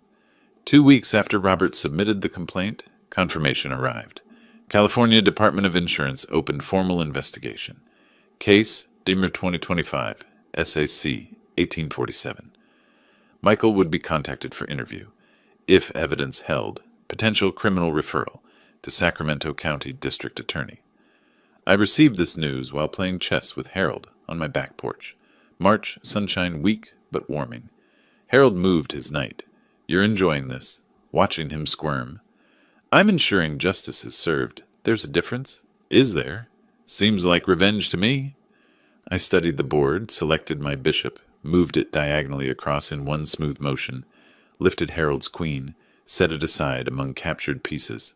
2 weeks after Robert submitted the complaint, confirmation arrived. California Department of Insurance opened formal investigation. Case, Demer 2025, SAC, 1847. Michael would be contacted for interview. If evidence held, potential criminal referral to Sacramento County District Attorney. I received this news while playing chess with Harold on my back porch. March, sunshine weak but warming. Harold moved his knight. You're enjoying this, watching him squirm. I'm ensuring justice is served. There's a difference. Is there? Seems like revenge to me. I studied the board, selected my bishop, moved it diagonally across in one smooth motion, lifted Harold's queen, set it aside among captured pieces.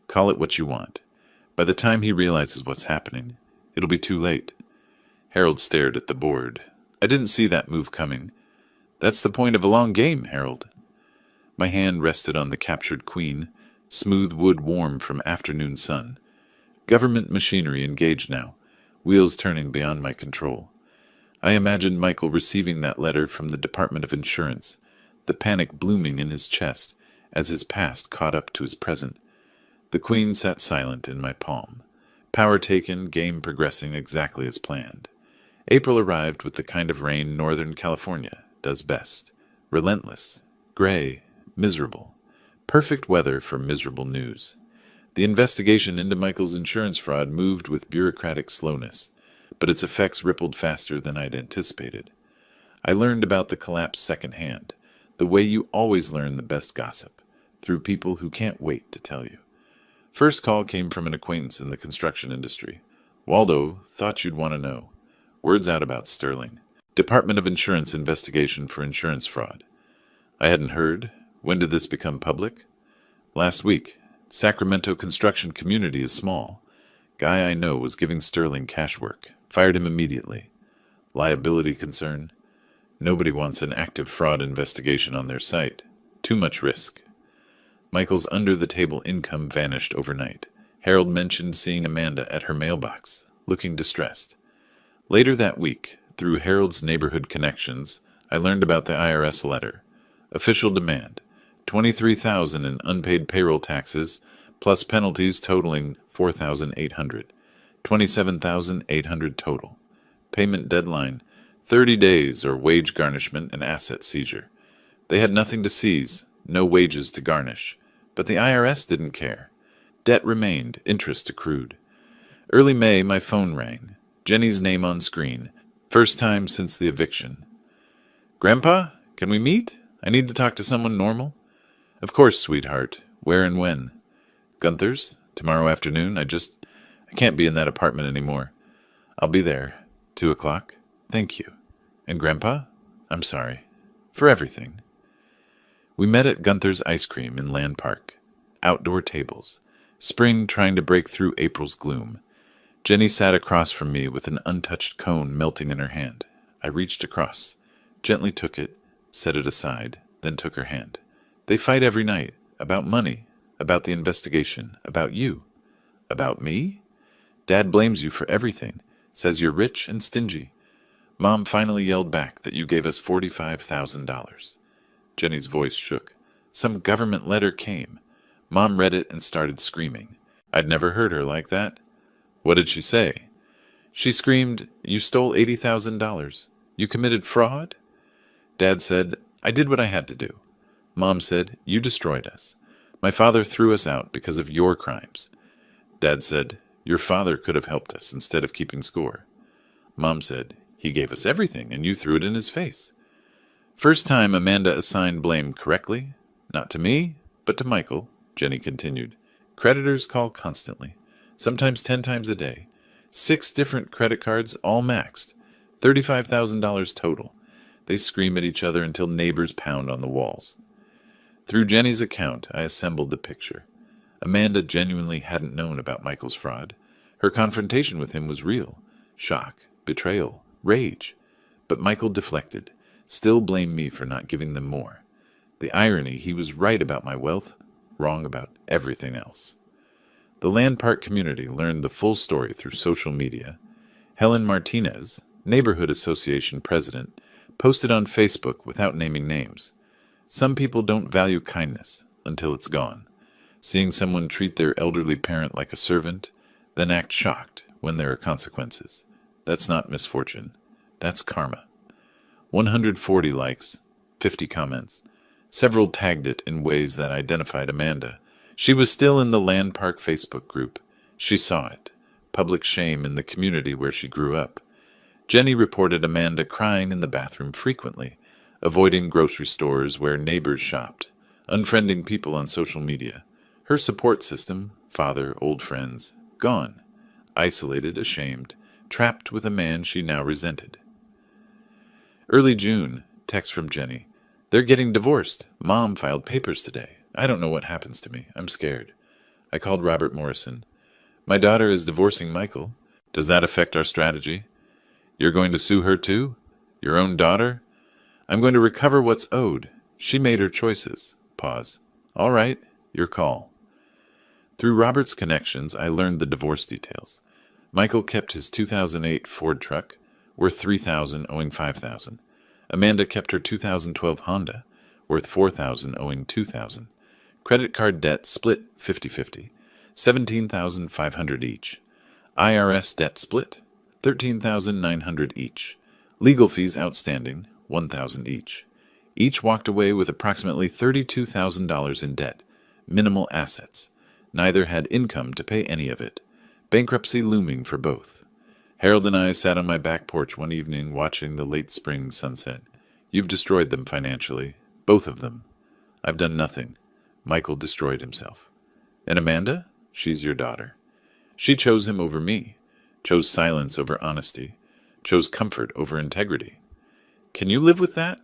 Call it what you want. By the time he realizes what's happening, it'll be too late. Harold stared at the board. I didn't see that move coming. That's the point of a long game, Harold. My hand rested on the captured queen, smooth wood warm from afternoon sun. Government machinery engaged now, wheels turning beyond my control. I imagined Michael receiving that letter from the Department of Insurance, the panic blooming in his chest as his past caught up to his present. The queen sat silent in my palm. Power taken, game progressing exactly as planned. April arrived with the kind of rain Northern California does best. Relentless, gray, miserable. Perfect weather for miserable news. The investigation into Michael's insurance fraud moved with bureaucratic slowness, but its effects rippled faster than I'd anticipated. I learned about the collapse secondhand, the way you always learn the best gossip, through people who can't wait to tell you. First call came from an acquaintance in the construction industry. Waldo, thought you'd want to know. Word's out about Sterling. Department of Insurance investigation for insurance fraud. I hadn't heard. When did this become public? Last week. Sacramento construction community is small. Guy I know was giving Sterling cash work. Fired him immediately. Liability concern. Nobody wants an active fraud investigation on their site. Too much risk. Michael's under-the-table income vanished overnight. Harold mentioned seeing Amanda at her mailbox, looking distressed. Later that week, through Harold's neighborhood connections, I learned about the IRS letter. Official demand. $23,000 in unpaid payroll taxes, plus penalties totaling $4,800. $27,800 total. Payment deadline, 30 days or wage garnishment and asset seizure. They had nothing to seize, no wages to garnish. But the IRS didn't care. Debt remained, interest accrued. Early May, my phone rang. Jenny's name on screen. First time since the eviction. Grandpa, can we meet? I need to talk to someone normal. Of course, sweetheart. Where and when? Gunther's? Tomorrow afternoon? I can't be in that apartment anymore. I'll be there. 2:00. Thank you. And Grandpa? I'm sorry. For everything. We met at Gunther's Ice Cream in Land Park. Outdoor tables. Spring trying to break through April's gloom. Jenny sat across from me with an untouched cone melting in her hand. I reached across, gently took it, set it aside, then took her hand. They fight every night. About money. About the investigation. About you. About me? Dad blames you for everything. Says you're rich and stingy. Mom finally yelled back that you gave us $45,000. Jenny's voice shook. Some government letter came. Mom read it and started screaming. I'd never heard her like that. What did she say? She screamed, "You stole $80,000. You committed fraud?" Dad said, "I did what I had to do." Mom said, "You destroyed us. My father threw us out because of your crimes." Dad said, "Your father could have helped us instead of keeping score." Mom said, "He gave us everything and you threw it in his face." First time Amanda assigned blame correctly. Not to me, but to Michael, Jenny continued. Creditors call constantly, sometimes 10 times a day. 6 different credit cards, all maxed. $35,000 total. They scream at each other until neighbors pound on the walls. Through Jenny's account, I assembled the picture. Amanda genuinely hadn't known about Michael's fraud. Her confrontation with him was real. Shock, betrayal, rage. But Michael deflected, still blamed me for not giving them more. The irony, he was right about my wealth, wrong about everything else. The Land Park community learned the full story through social media. Helen Martinez, Neighborhood Association president, posted on Facebook without naming names. Some people don't value kindness until it's gone. Seeing someone treat their elderly parent like a servant, then act shocked when there are consequences. That's not misfortune. That's karma. 140 likes, 50 comments. Several tagged it in ways that identified Amanda. She was still in the Land Park Facebook group. She saw it. Public shame in the community where she grew up. Jenny reported Amanda crying in the bathroom frequently. avoiding grocery stores where neighbors shopped, unfriending people on social media. Her support system, father, old friends, gone, isolated, ashamed, trapped with a man she now resented. Early June, text from Jenny. They're getting divorced. Mom filed papers today. I don't know what happens to me. I'm scared. I called Robert Morrison. My daughter is divorcing Michael. Does that affect our strategy? You're going to sue her too? Your own daughter? I'm going to recover what's owed. She made her choices. Pause. All right, your call. Through Robert's connections, I learned the divorce details. Michael kept his 2008 Ford truck, worth $3,000, owing $5,000. Amanda kept her 2012 Honda, worth $4,000, owing $2,000. Credit card debt split 50-50, $17,500 each. IRS debt split, $13,900 each. Legal fees outstanding, $1,000 each. Each walked away with approximately $32,000 in debt, minimal assets. Neither had income to pay any of it. Bankruptcy looming for both. Harold and I sat on my back porch one evening watching the late spring sunset. You've destroyed them financially, both of them. I've done nothing. Michael destroyed himself. And Amanda? She's your daughter. She chose him over me, chose silence over honesty, chose comfort over integrity. Can you live with that?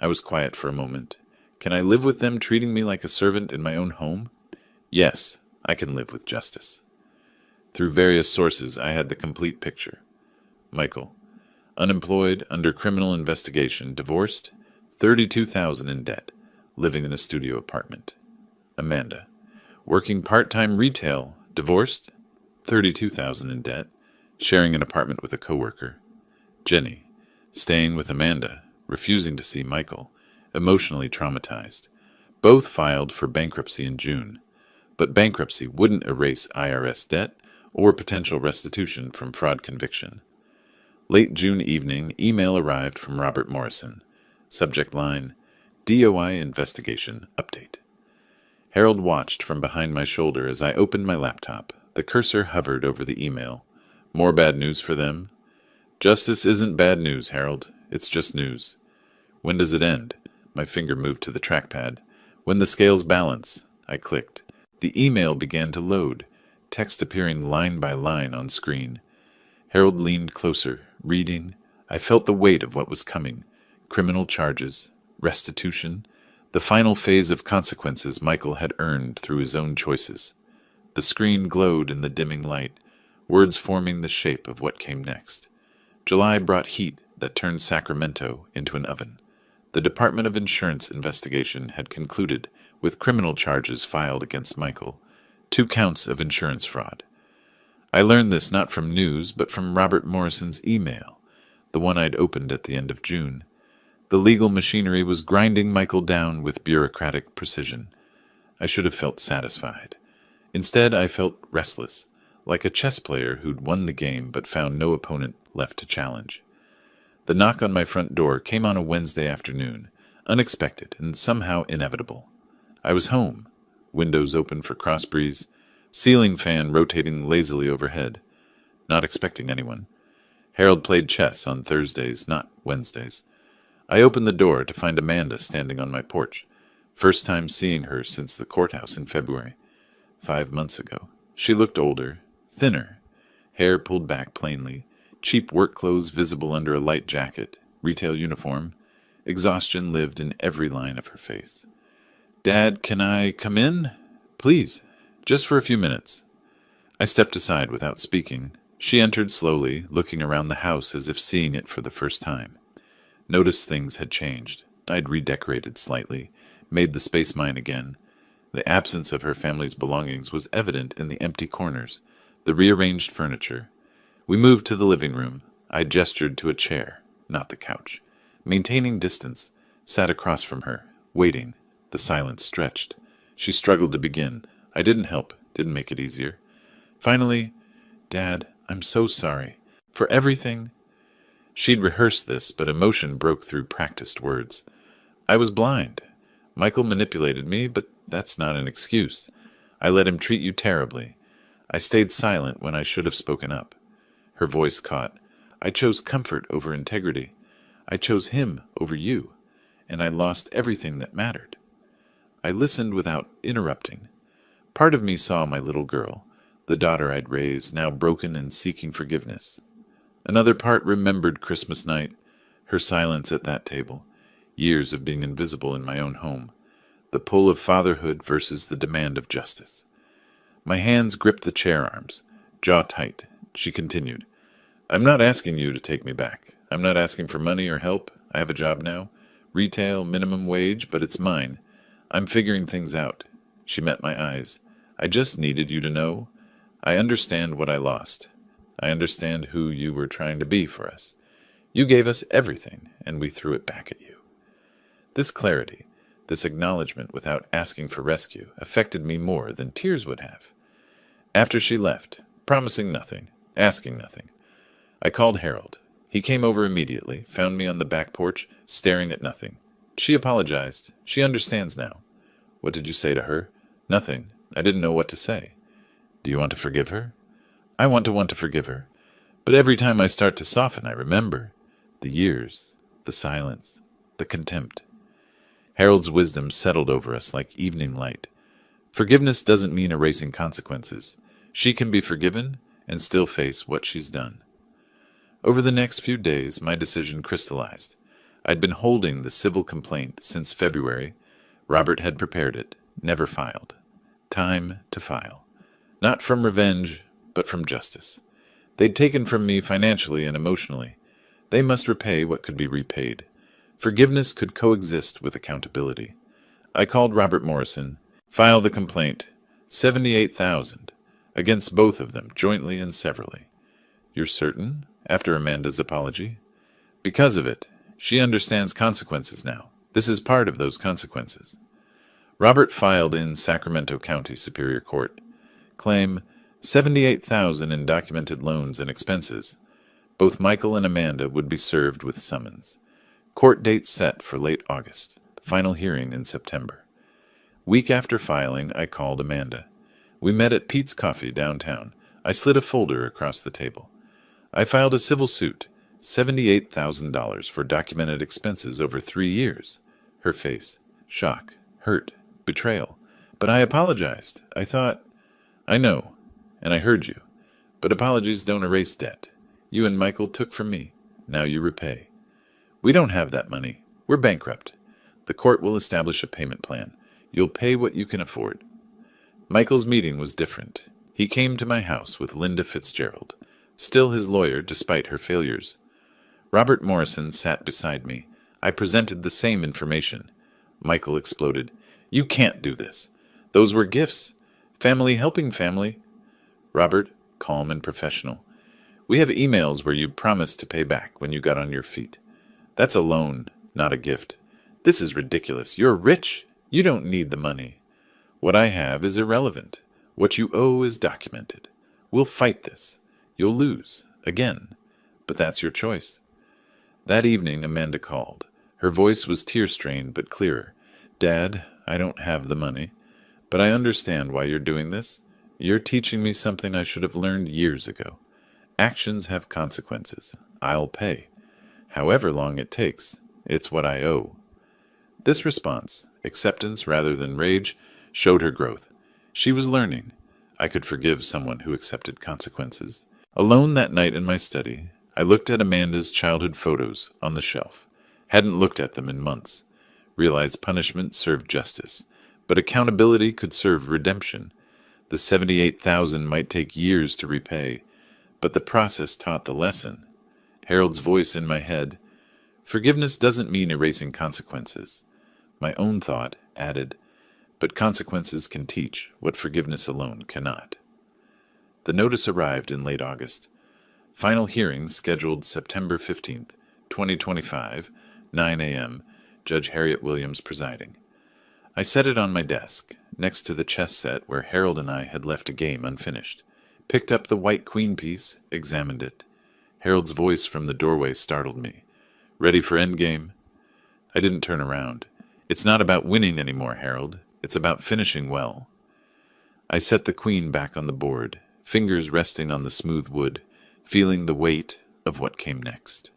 I was quiet for a moment. Can I live with them treating me like a servant in my own home? Yes, I can live with justice. Through various sources, I had the complete picture. Michael, unemployed, under criminal investigation, divorced, $32,000 in debt, living in a studio apartment. Amanda, working part-time retail, divorced, $32,000 in debt, sharing an apartment with a coworker. Jenny, staying with Amanda, refusing to see Michael, emotionally traumatized. Both filed for bankruptcy in June, but bankruptcy wouldn't erase IRS debt or potential restitution from fraud conviction. Late June evening, email arrived from Robert Morrison. Subject line, DOI investigation update. Harold watched from behind my shoulder as I opened my laptop. The cursor hovered over the email. More bad news for them? Justice isn't bad news, Harold. It's just news. When does it end? My finger moved to the trackpad. When the scales balance. I clicked. The email began to load, text appearing line by line on screen. Harold leaned closer, reading. I felt the weight of what was coming. Criminal charges, restitution, the final phase of consequences Michael had earned through his own choices. The screen glowed in the dimming light, words forming the shape of what came next. July brought heat that turned Sacramento into an oven. The Department of Insurance investigation had concluded with criminal charges filed against Michael, 2 counts of insurance fraud. I learned this not from news, but from Robert Morrison's email, the one I'd opened at the end of June. The legal machinery was grinding Michael down with bureaucratic precision. I should have felt satisfied. Instead, I felt restless, like a chess player who'd won the game but found no opponent left to challenge. The knock on my front door came on a Wednesday afternoon, unexpected and somehow inevitable. I was home, windows open for cross breeze, ceiling fan rotating lazily overhead, not expecting anyone. Harold played chess on Thursdays, not Wednesdays. I opened the door to find Amanda standing on my porch, first time seeing her since the courthouse in February, 5 months ago. She looked older, thinner, hair pulled back plainly, cheap work clothes visible under a light jacket, retail uniform. Exhaustion lived in every line of her face. "Dad, can I come in? Please, just for a few minutes." I stepped aside without speaking. She entered slowly, looking around the house as if seeing it for the first time. Noticed things had changed. I'd redecorated slightly, made the space mine again. The absence of her family's belongings was evident in the empty corners, the rearranged furniture. We moved to the living room. I gestured to a chair, not the couch. Maintaining distance, sat across from her, waiting. The silence stretched. She struggled to begin. I didn't help, didn't make it easier. Finally, "Dad, I'm so sorry. For everything." She'd rehearsed this, but emotion broke through practiced words. "I was blind. Michael manipulated me, but that's not an excuse. I let him treat you terribly. I stayed silent when I should have spoken up." Her voice caught. "I chose comfort over integrity. I chose him over you. and I lost everything that mattered. I listened without interrupting. Part of me saw my little girl, the daughter I'd raised, now broken and seeking forgiveness. Another part remembered Christmas night, her silence at that table, years of being invisible in my own home, the pull of fatherhood versus the demand of justice. My hands gripped the chair arms, jaw tight. She continued, "I'm not asking you to take me back. I'm not asking for money or help. I have a job now. Retail, minimum wage, but it's mine. I'm figuring things out." She met my eyes. "I just needed you to know. I understand what I lost. I understand who you were trying to be for us. You gave us everything, and we threw it back at you." This clarity, this acknowledgement without asking for rescue, affected me more than tears would have. After she left, promising nothing, asking nothing, I called Harold. He came over immediately, found me on the back porch, staring at nothing. She apologized. She understands now. "What did you say to her?" "Nothing. I didn't know what to say." "Do you want to forgive her?" "I want to forgive her. But every time I start to soften, I remember the years, the silence, the contempt." Harold's wisdom settled over us like evening light. Forgiveness doesn't mean erasing consequences. She can be forgiven and still face what she's done. Over the next few days, my decision crystallized. I'd been holding the civil complaint since February. Robert had prepared it, never filed. Time to file. Not from revenge, but from justice. They'd taken from me financially and emotionally. They must repay what could be repaid. Forgiveness could coexist with accountability. I called Robert Morrison. "File the complaint. $78,000 against both of them, jointly and severally." "You're certain?" After Amanda's apology. "Because of it. She understands consequences now. This is part of those consequences." Robert filed in Sacramento County Superior Court. Claim $78,000 in documented loans and expenses. Both Michael and Amanda would be served with summons. Court date set for late August. Final hearing in September. Week after filing, I called Amanda. We met at Pete's Coffee downtown. I slid a folder across the table. I filed a civil suit, $78,000 for documented expenses over 3 years. Her face, shock, hurt, betrayal. "But I apologized. I thought—" "I know, and I heard you. But apologies don't erase debt. You and Michael took from me. Now you repay." "We don't have that money. We're bankrupt. The court will establish a payment plan. You'll pay what you can afford." Michael's meeting was different. He came to my house with Linda Fitzgerald, still his lawyer despite her failures. Robert Morrison sat beside me. I presented the same information. Michael exploded. "You can't do this. Those were gifts. Family helping family." Robert, calm and professional. "We have emails where you promised to pay back when you got on your feet. That's a loan, not a gift. This is ridiculous. You're rich. You don't need the money. What I have is irrelevant. What you owe is documented. We'll fight this. You'll lose, again. But that's your choice." That evening, Amanda called. Her voice was tear-strained but clearer. "Dad, I don't have the money, but I understand why you're doing this. You're teaching me something I should have learned years ago. Actions have consequences. I'll pay. However long it takes, it's what I owe." This response, acceptance rather than rage, showed her growth. She was learning. I could forgive someone who accepted consequences. Alone that night in my study, I looked at Amanda's childhood photos on the shelf. Hadn't looked at them in months. Realized punishment served justice, but accountability could serve redemption. The $78,000 might take years to repay, but the process taught the lesson. Harold's voice in my head. Forgiveness doesn't mean erasing consequences. My own thought added, but consequences can teach what forgiveness alone cannot. The notice arrived in late August. Final hearing scheduled September 15th, 2025, 9 a.m., Judge Harriet Williams presiding. I set it on my desk, next to the chess set where Harold and I had left a game unfinished. Picked up the white queen piece, examined it. Harold's voice from the doorway startled me. "Ready for endgame?" I didn't turn around. "It's not about winning anymore, Harold. It's about finishing well." I set the queen back on the board, fingers resting on the smooth wood, feeling the weight of what came next.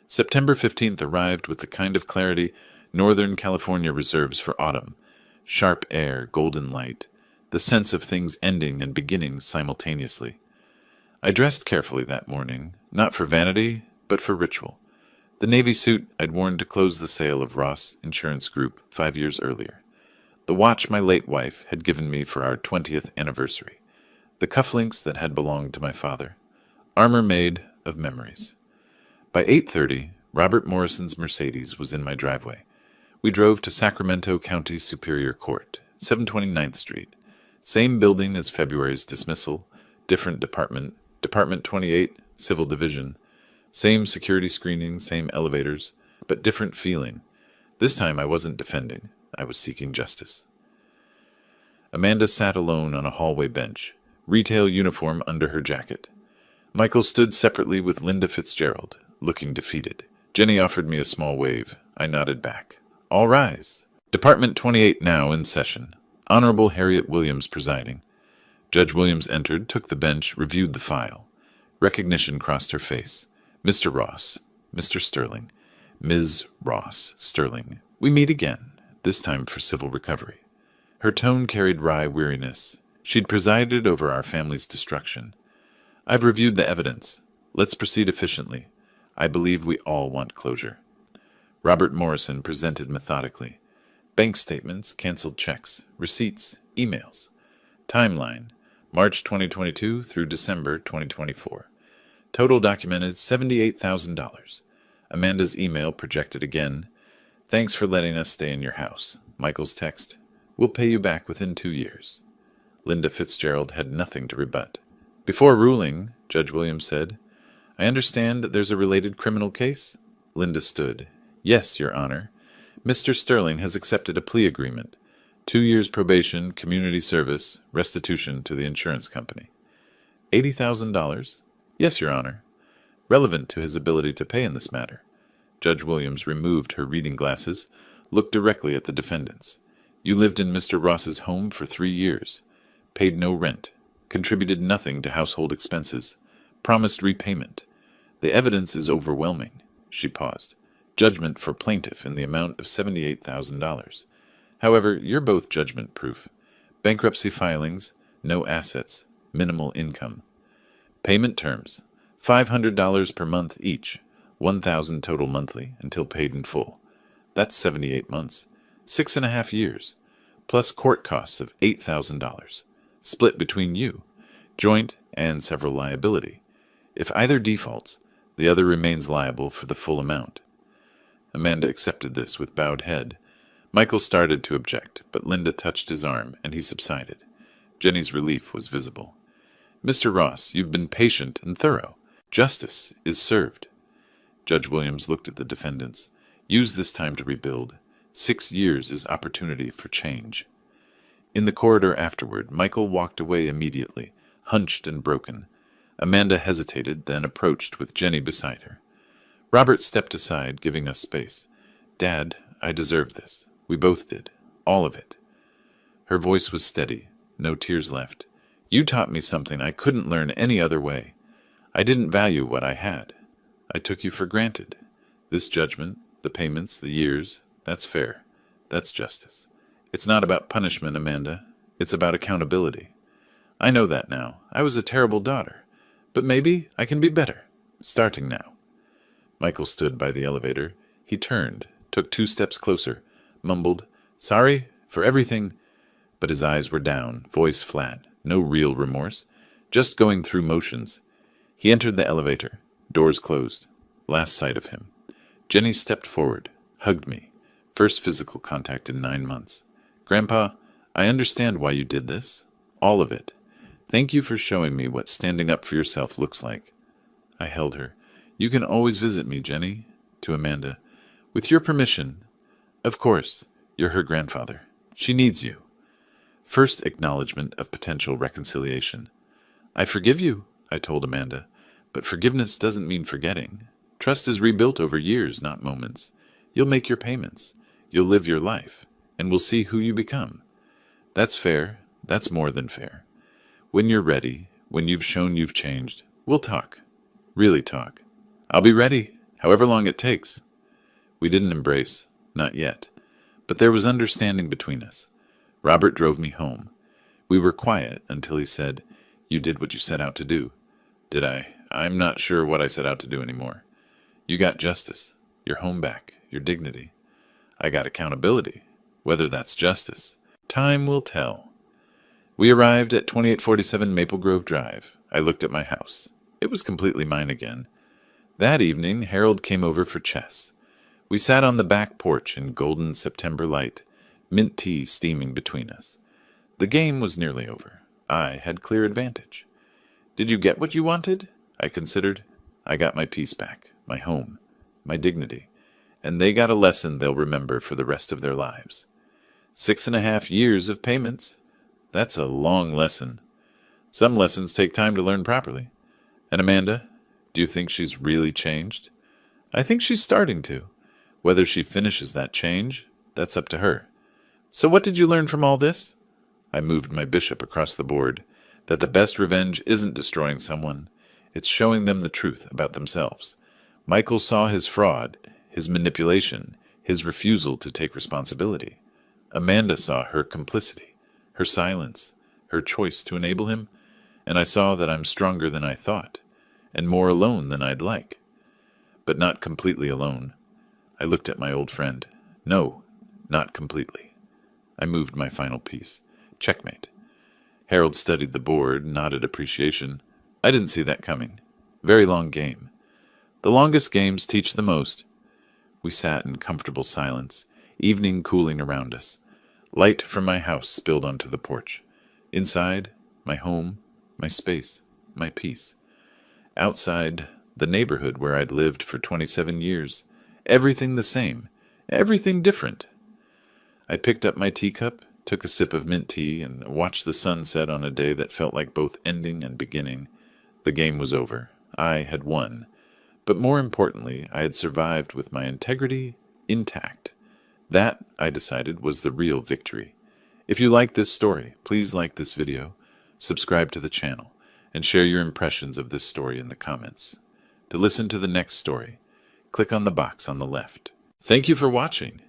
September 15th arrived with the kind of clarity Northern California reserves for autumn. Sharp air, golden light. The sense of things ending and beginning simultaneously. I dressed carefully that morning, not for vanity, but for ritual. The navy suit I'd worn to close the sale of Ross Insurance Group 5 years earlier. The watch my late wife had given me for our 20th anniversary. The cufflinks that had belonged to my father. Armor made of memories. By 8:30, Robert Morrison's Mercedes was in my driveway. We drove to Sacramento County Superior Court, 729th Street. Same building as February's dismissal, different department, Department 28, Civil Division. Same security screening, same elevators, but different feeling. This time I wasn't defending. I was seeking justice. Amanda sat alone on a hallway bench, retail uniform under her jacket. Michael stood separately with Linda Fitzgerald, looking defeated. Jenny offered me a small wave. I nodded back. All rise. Department 28 now in session. Honorable Harriet Williams presiding. Judge Williams entered, took the bench, reviewed the file. Recognition crossed her face. Mr. Ross, Mr. Sterling, Ms. Ross Sterling. We meet again, this time for civil recovery. Her tone carried wry weariness. She'd presided over our family's destruction. I've reviewed the evidence. Let's proceed efficiently. I believe we all want closure. Robert Morrison presented methodically. Bank statements, canceled checks, receipts, emails. Timeline, March 2022 through December 2024. Total documented $78,000. Amanda's email projected again. Thanks for letting us stay in your house. Michael's text. We'll pay you back within 2 years. Linda Fitzgerald had nothing to rebut. Before ruling, Judge Williams said, I understand that there's a related criminal case? Linda stood. Yes, Your Honor. Mr. Sterling has accepted a plea agreement. 2 years probation, community service, restitution to the insurance company. $80,000? Yes, Your Honor. Relevant to his ability to pay in this matter. Judge Williams removed her reading glasses, looked directly at the defendants. You lived in Mr. Ross's home for 3 years, paid no rent, contributed nothing to household expenses, promised repayment. The evidence is overwhelming. She paused. Judgment for plaintiff in the amount of $78,000. However, you're both judgment-proof. Bankruptcy filings, no assets, minimal income. Payment terms, $500 per month each, $1,000 total monthly until paid in full. That's 78 months, 6.5 years, plus court costs of $8,000, split between you, joint and several liability. If either defaults, the other remains liable for the full amount. Amanda accepted this with bowed head. Michael started to object, but Linda touched his arm, and he subsided. Jenny's relief was visible. Mr. Ross, you've been patient and thorough. Justice is served. Judge Williams looked at the defendants. Use this time to rebuild. 6 years is opportunity for change. In the corridor afterward, Michael walked away immediately, hunched and broken. Amanda hesitated, then approached with Jenny beside her. Robert stepped aside, giving us space. Dad, I deserve this. We both did. All of it. Her voice was steady, no tears left. You taught me something I couldn't learn any other way. I didn't value what I had. I took you for granted. This judgment, the payments, the years, that's fair. That's justice. It's not about punishment, Amanda. It's about accountability. I know that now. I was a terrible daughter. But maybe I can be better, starting now. Michael stood by the elevator. He turned, took 2 steps closer, mumbled, Sorry for everything. But his eyes were down, voice flat, no real remorse, just going through motions. He entered the elevator. Doors closed. Last sight of him. Jenny stepped forward, hugged me. First physical contact in 9 months. Grandpa, I understand why you did this. All of it. Thank you for showing me what standing up for yourself looks like. I held her. You can always visit me, Jenny. To Amanda. With your permission. Of course. You're her grandfather. She needs you. First acknowledgement of potential reconciliation. I forgive you, I told Amanda. But forgiveness doesn't mean forgetting. Trust is rebuilt over years, not moments. You'll make your payments. You'll live your life. And we'll see who you become. That's fair. That's more than fair. When you're ready, when you've shown you've changed, we'll talk. Really talk. I'll be ready, however long it takes. We didn't embrace. Not yet. But there was understanding between us. Robert drove me home. We were quiet until he said, "You did what you set out to do." Did I? I'm not sure what I set out to do anymore. You got justice, your home back, your dignity. I got accountability. Whether that's justice, time will tell. We arrived at 2847 Maple Grove Drive. I looked at my house. It was completely mine again. That evening, Harold came over for chess. We sat on the back porch in golden September light, mint tea steaming between us. The game was nearly over. I had clear advantage. Did you get what you wanted? I considered. I got my peace back, my home, my dignity, and they got a lesson they'll remember for the rest of their lives. 6.5 years of payments. That's a long lesson. Some lessons take time to learn properly. And Amanda, do you think she's really changed? I think she's starting to. Whether she finishes that change, that's up to her. So what did you learn from all this? I moved my bishop across the board, that the best revenge isn't destroying someone, it's showing them the truth about themselves. Michael saw his fraud, his manipulation, his refusal to take responsibility. Amanda saw her complicity, her silence, her choice to enable him, and I saw that I'm stronger than I thought, and more alone than I'd like. But not completely alone. I looked at my old friend. No, not completely. I moved my final piece. Checkmate. Harold studied the board, nodded appreciation. I didn't see that coming. Very long game. The longest games teach the most. We sat in comfortable silence, evening cooling around us. Light from my house spilled onto the porch. Inside, my home, my space, my peace. Outside, the neighborhood where I'd lived for 27 years. Everything the same. Everything different. I picked up my teacup, took a sip of mint tea, and watched the sun set on a day that felt like both ending and beginning. The game was over. I had won. But more importantly, I had survived with my integrity intact. That, I decided, was the real victory. If you like this story, please like this video, subscribe to the channel, and share your impressions of this story in the comments. To listen to the next story, click on the box on the left. Thank you for watching.